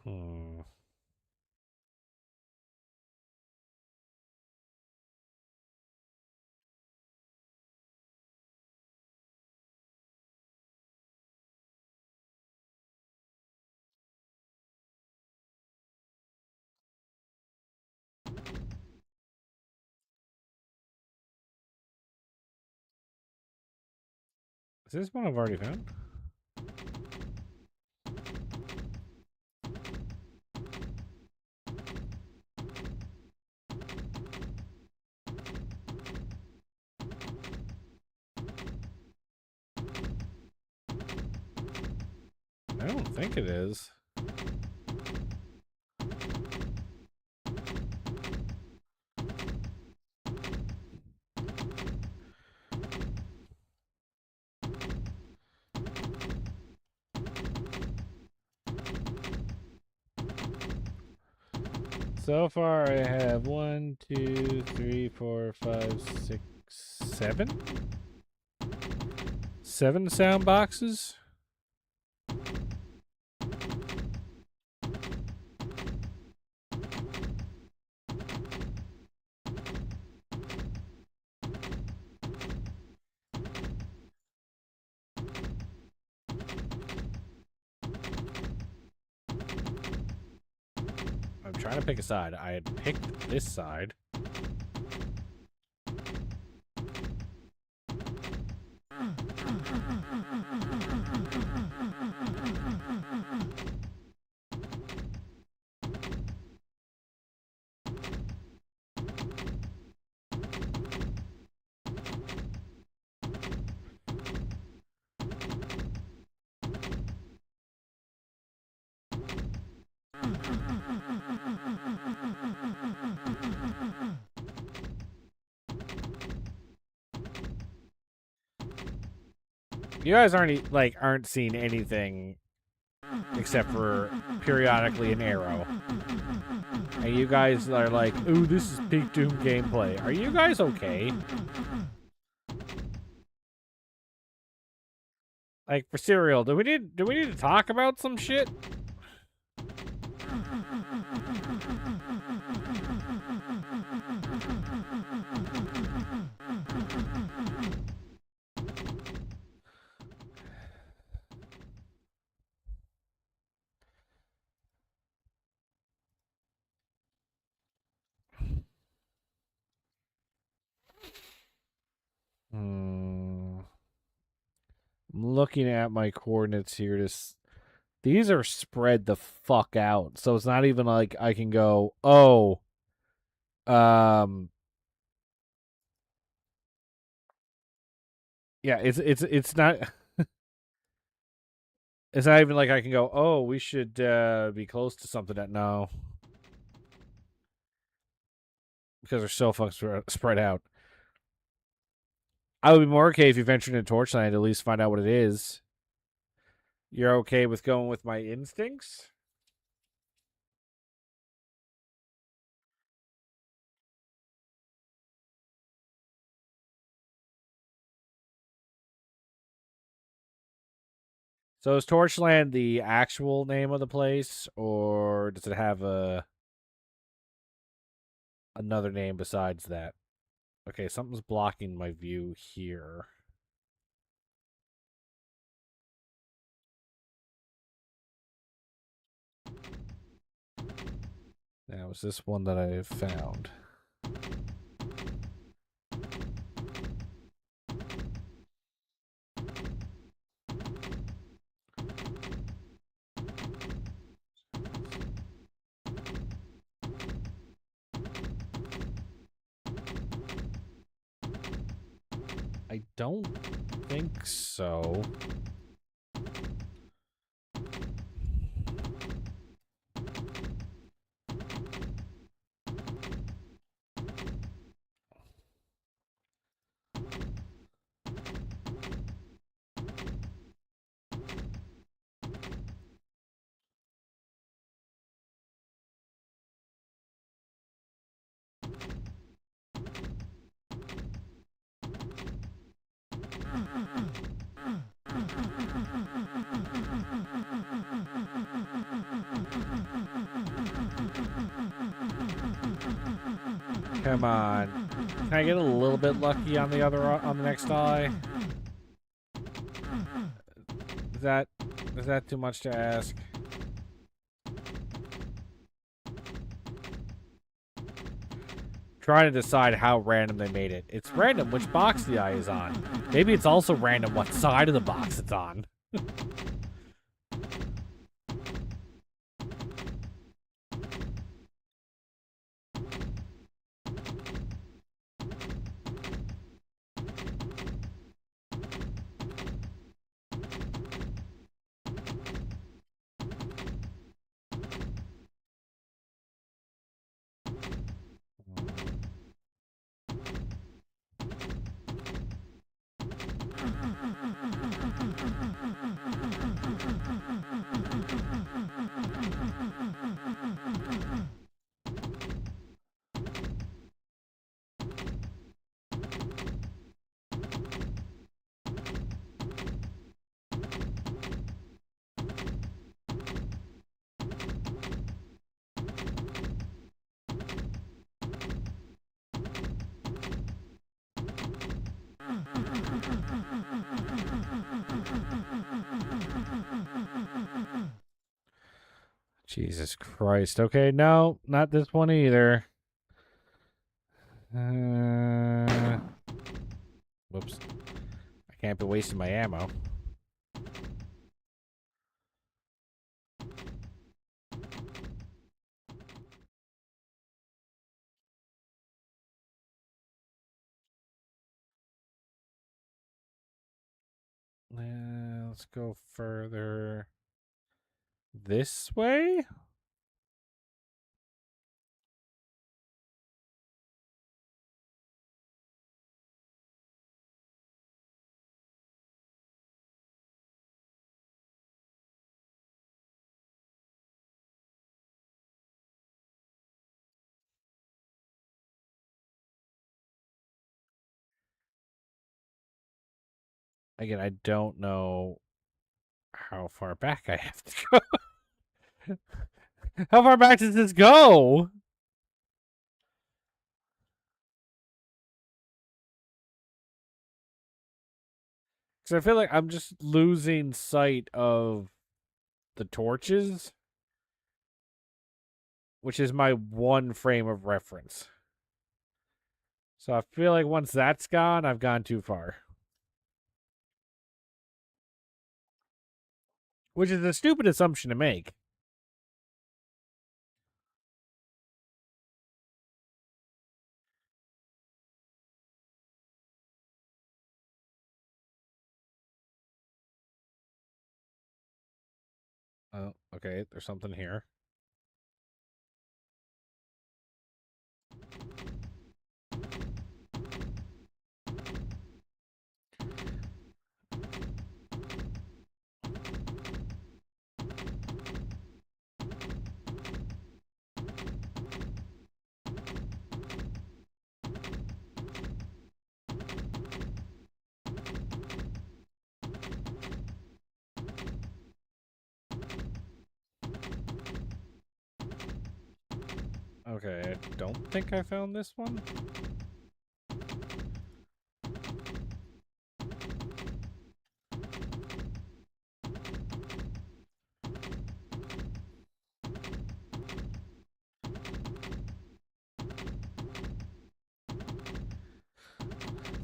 Hmm. Is this one I've already found? I don't think it is. So far, I have 1, 2, 3, 4, 5, 6, 7? 7 sound boxes? I'm trying to pick a side. I had picked this side. You guys aren't seeing anything except for periodically an arrow. And you guys are like, ooh, this is Peak Doom gameplay. Are you guys okay? Like, for cereal, do we need to talk about some shit? I'm looking at my coordinates here. These are spread the fuck out. So it's not even like I can go, oh, um, yeah, it's not. It's not even like I can go, oh, we should be close to something that no, because they're so fucking spread out. I would be more okay if you ventured into Torchland to at least find out what it is. You're okay with going with my instincts? So is Torchland the actual name of the place, or does it have another name besides that? Okay, something's blocking my view here. Now, is this one that I found? I don't think so. Come on. Can I get a little bit lucky on the next eye? Is that too much to ask? Trying to decide how random they made it. It's random which box the eye is on. Maybe it's also random what side of the box it's on. Jesus Christ. Okay, no, not this one either. Whoops. I can't be wasting my ammo. Let's go further this way. Again, I don't know how far back I have to go. How far back does this go? Because I feel like I'm just losing sight of the torches, which is my one frame of reference. So I feel like once that's gone, I've gone too far. which is a stupid assumption to make. Oh, okay. There's something here. Okay, I don't think I found this one.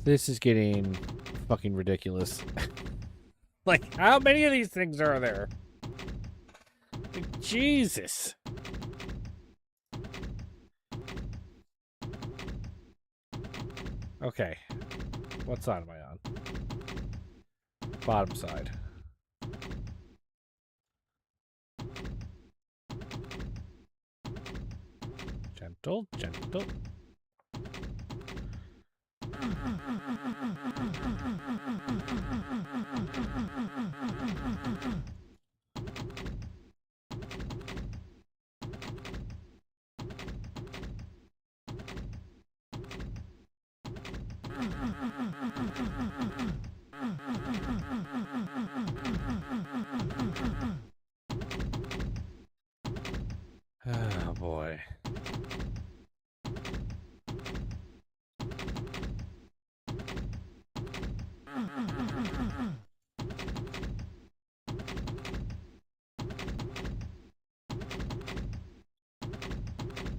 This is getting fucking ridiculous. Like, how many of these things are there? Like, Jesus. Okay. What side am I on? Bottom side. Gentle, gentle. Oh, boy.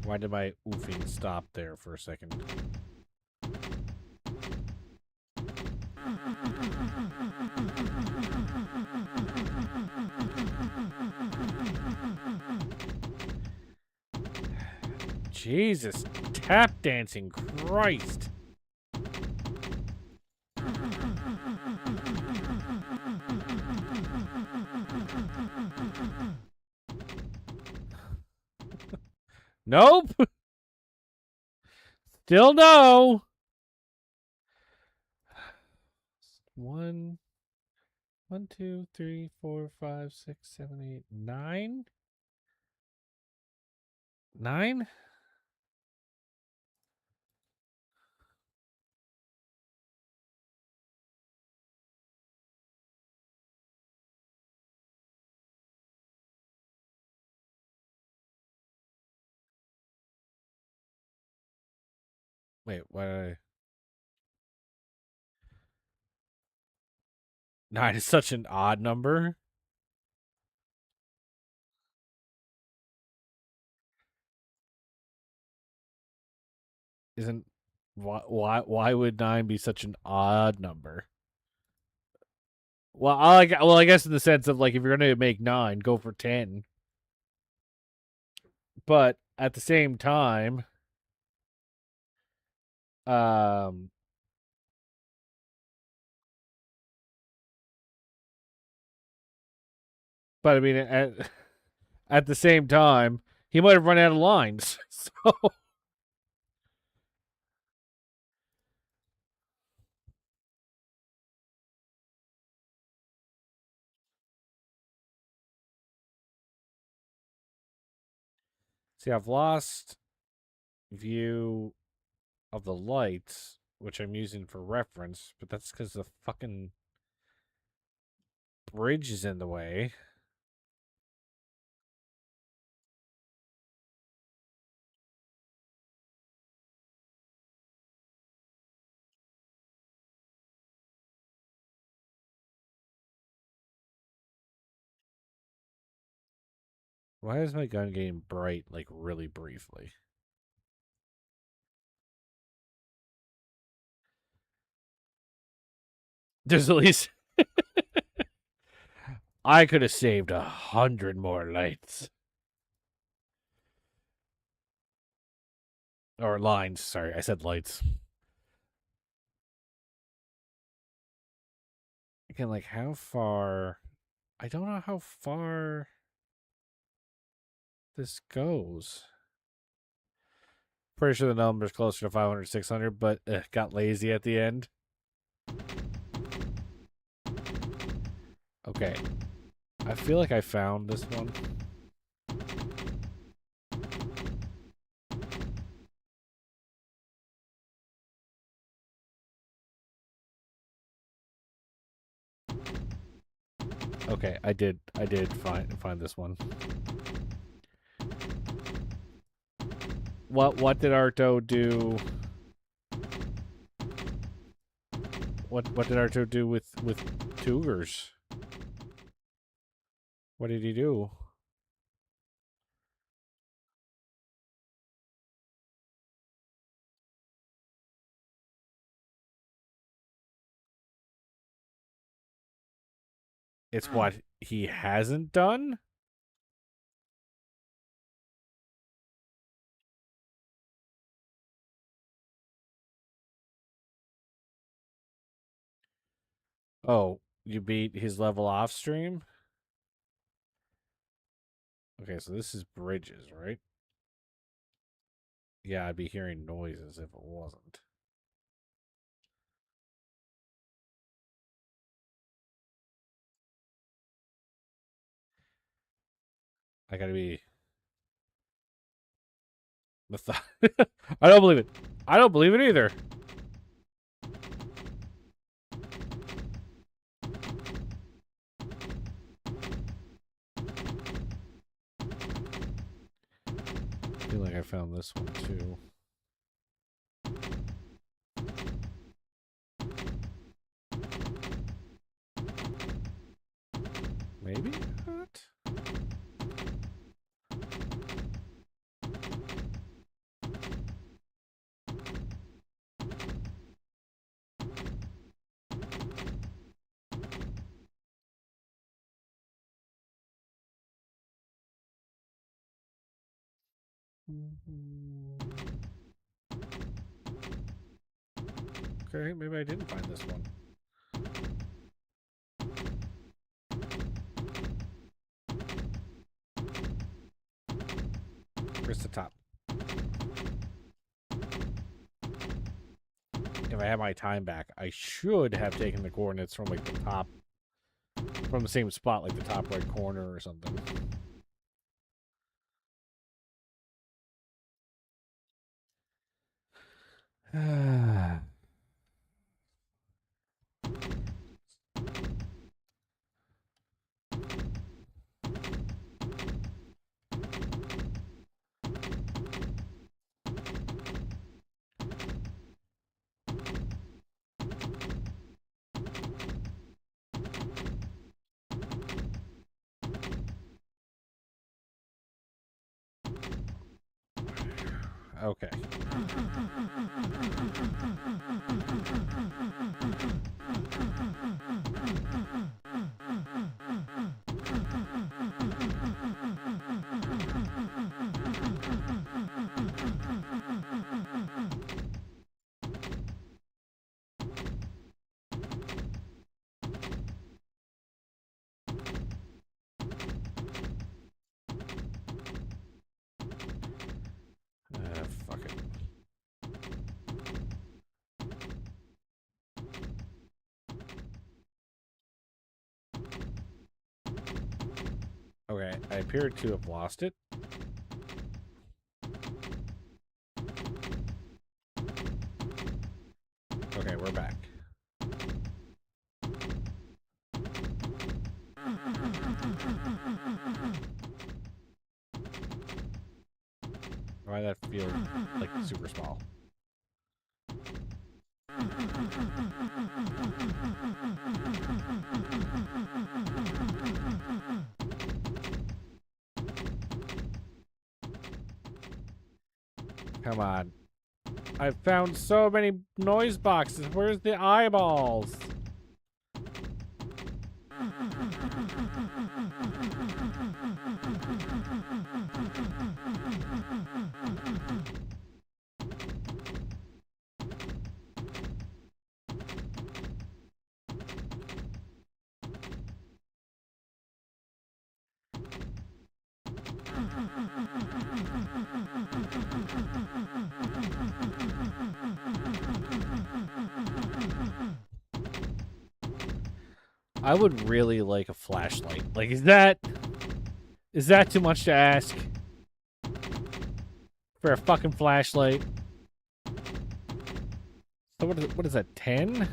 Why did my oofing stop there for a second? Jesus, tap dancing, Christ. Nope. Still no. 1, 2, 3, 4, 5, 6, 7, 8, 9. 9? Wait, what? 9 is such an odd number. Isn't why would 9 be such an odd number? Well, I guess in the sense of like if you're gonna make 9, go for 10. But at the same time, um, but I mean at the same time, he might have run out of lines. So see, I've lost view of the lights, which I'm using for reference, but that's because the fucking bridge is in the way. Why is my gun getting bright, like, really briefly? There's at least... I could have saved 100 more lights. Or lines, sorry. I said lights. Again, like, how far... I don't know how far this goes. Pretty sure the number's closer to 500, 600, but got lazy at the end. Okay. I feel like I found this one. Okay, I did find this one. What did Arto do? What did Arto do with Poogers? What did he do? It's what he hasn't done? Oh, you beat his level off stream? Okay, so this is bridges, right? Yeah, I'd be hearing noises if it wasn't. I gotta be... I don't believe it. I don't believe it either. I feel like I found this one too. Maybe not? Okay, maybe I didn't find this one. Where's the top? If I had my time back, I should have taken the coordinates from like the top, from the same spot, like the top right corner or something. Okay. Fuck it. Okay, I appear to have lost it. Okay, we're back. Why that feel like super small? Come on. I've found so many noise boxes. Where's the eyeballs? I would really like a flashlight. Like, is that too much to ask for a fucking flashlight? So what is that? 10?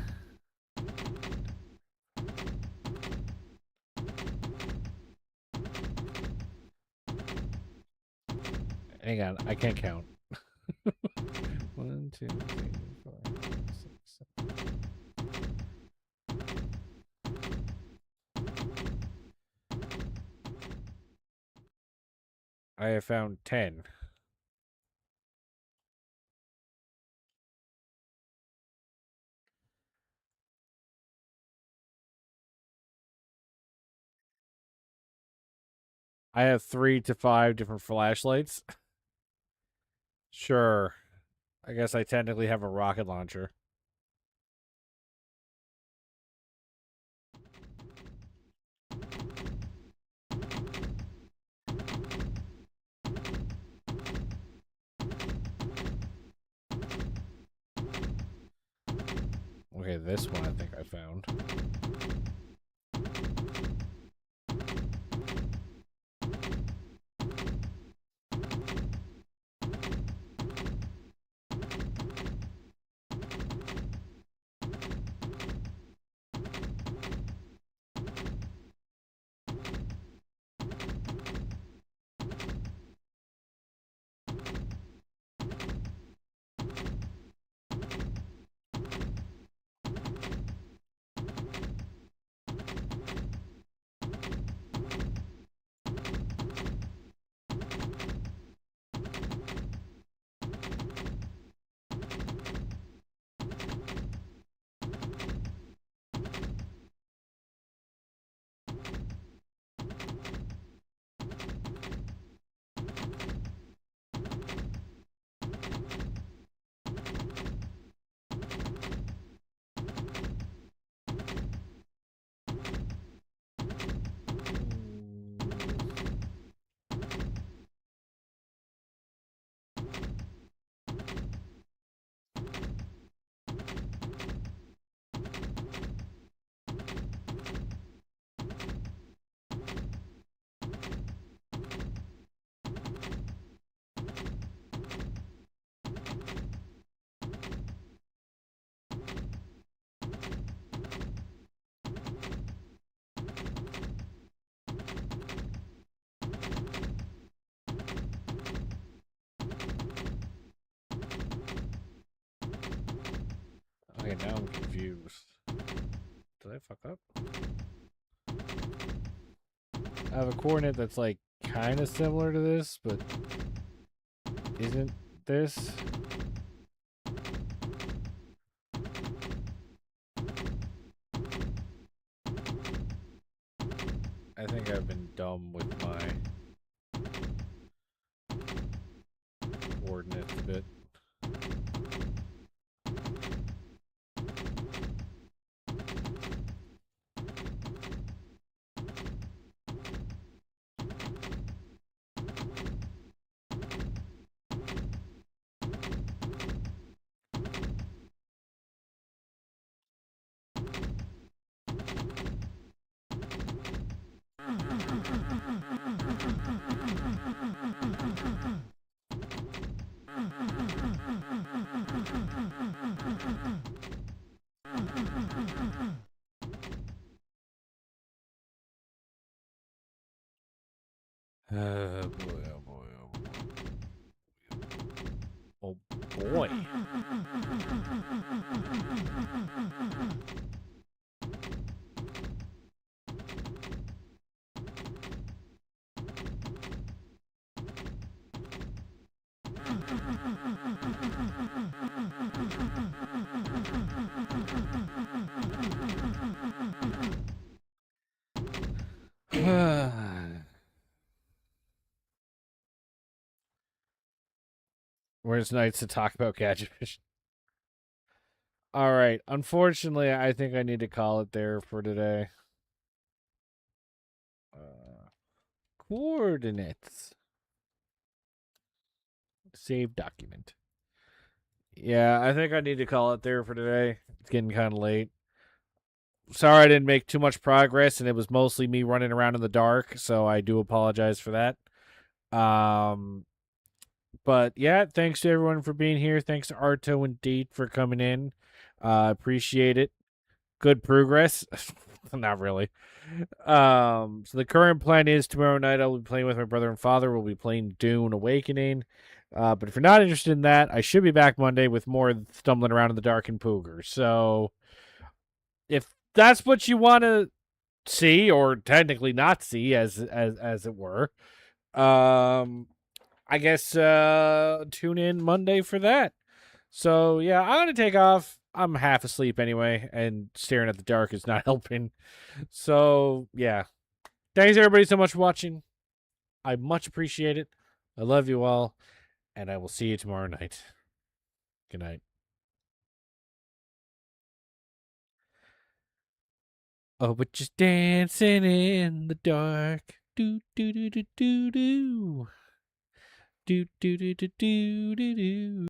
Hang on, I can't count. 1, 2, 3, 4, 5, 6, 7. I have found 10. I have 3 to 5 different flashlights. Sure. I guess I technically have a rocket launcher. Okay, this one I think I found. Okay, now I'm confused. Did I fuck up? I have a coordinate that's like kind of similar to this, but isn't this? I think I've been dumb with my coordinates a bit. Oh boy, oh boy, oh boy. Oh boy. Where's nights to talk about gadget fish? All right. Unfortunately, I think I need to call it there for today. Coordinates. Save document. Yeah, I think I need to call it there for today. It's getting kind of late. sorry I didn't make too much progress, and it was mostly me running around in the dark. So I do apologize for that. Um, but yeah, thanks to everyone for being here. Thanks to Arto and Date for coming in. Appreciate it. Good progress. Not really. So the current plan is tomorrow night I'll be playing with my brother and father. We'll be playing Dune Awakening. But if you're not interested in that, I should be back Monday with more stumbling around in the dark and Poogers. So if that's what you want to see, or technically not see, as it were, I guess tune in Monday for that. So yeah, I'm gonna take off. I'm half asleep anyway, and staring at the dark is not helping. So yeah, thanks everybody so much for watching. I much appreciate it. I love you all, and I will see you tomorrow night. Good night. Oh, but just dancing in the dark. Do do do do do do. Do do do do do do do.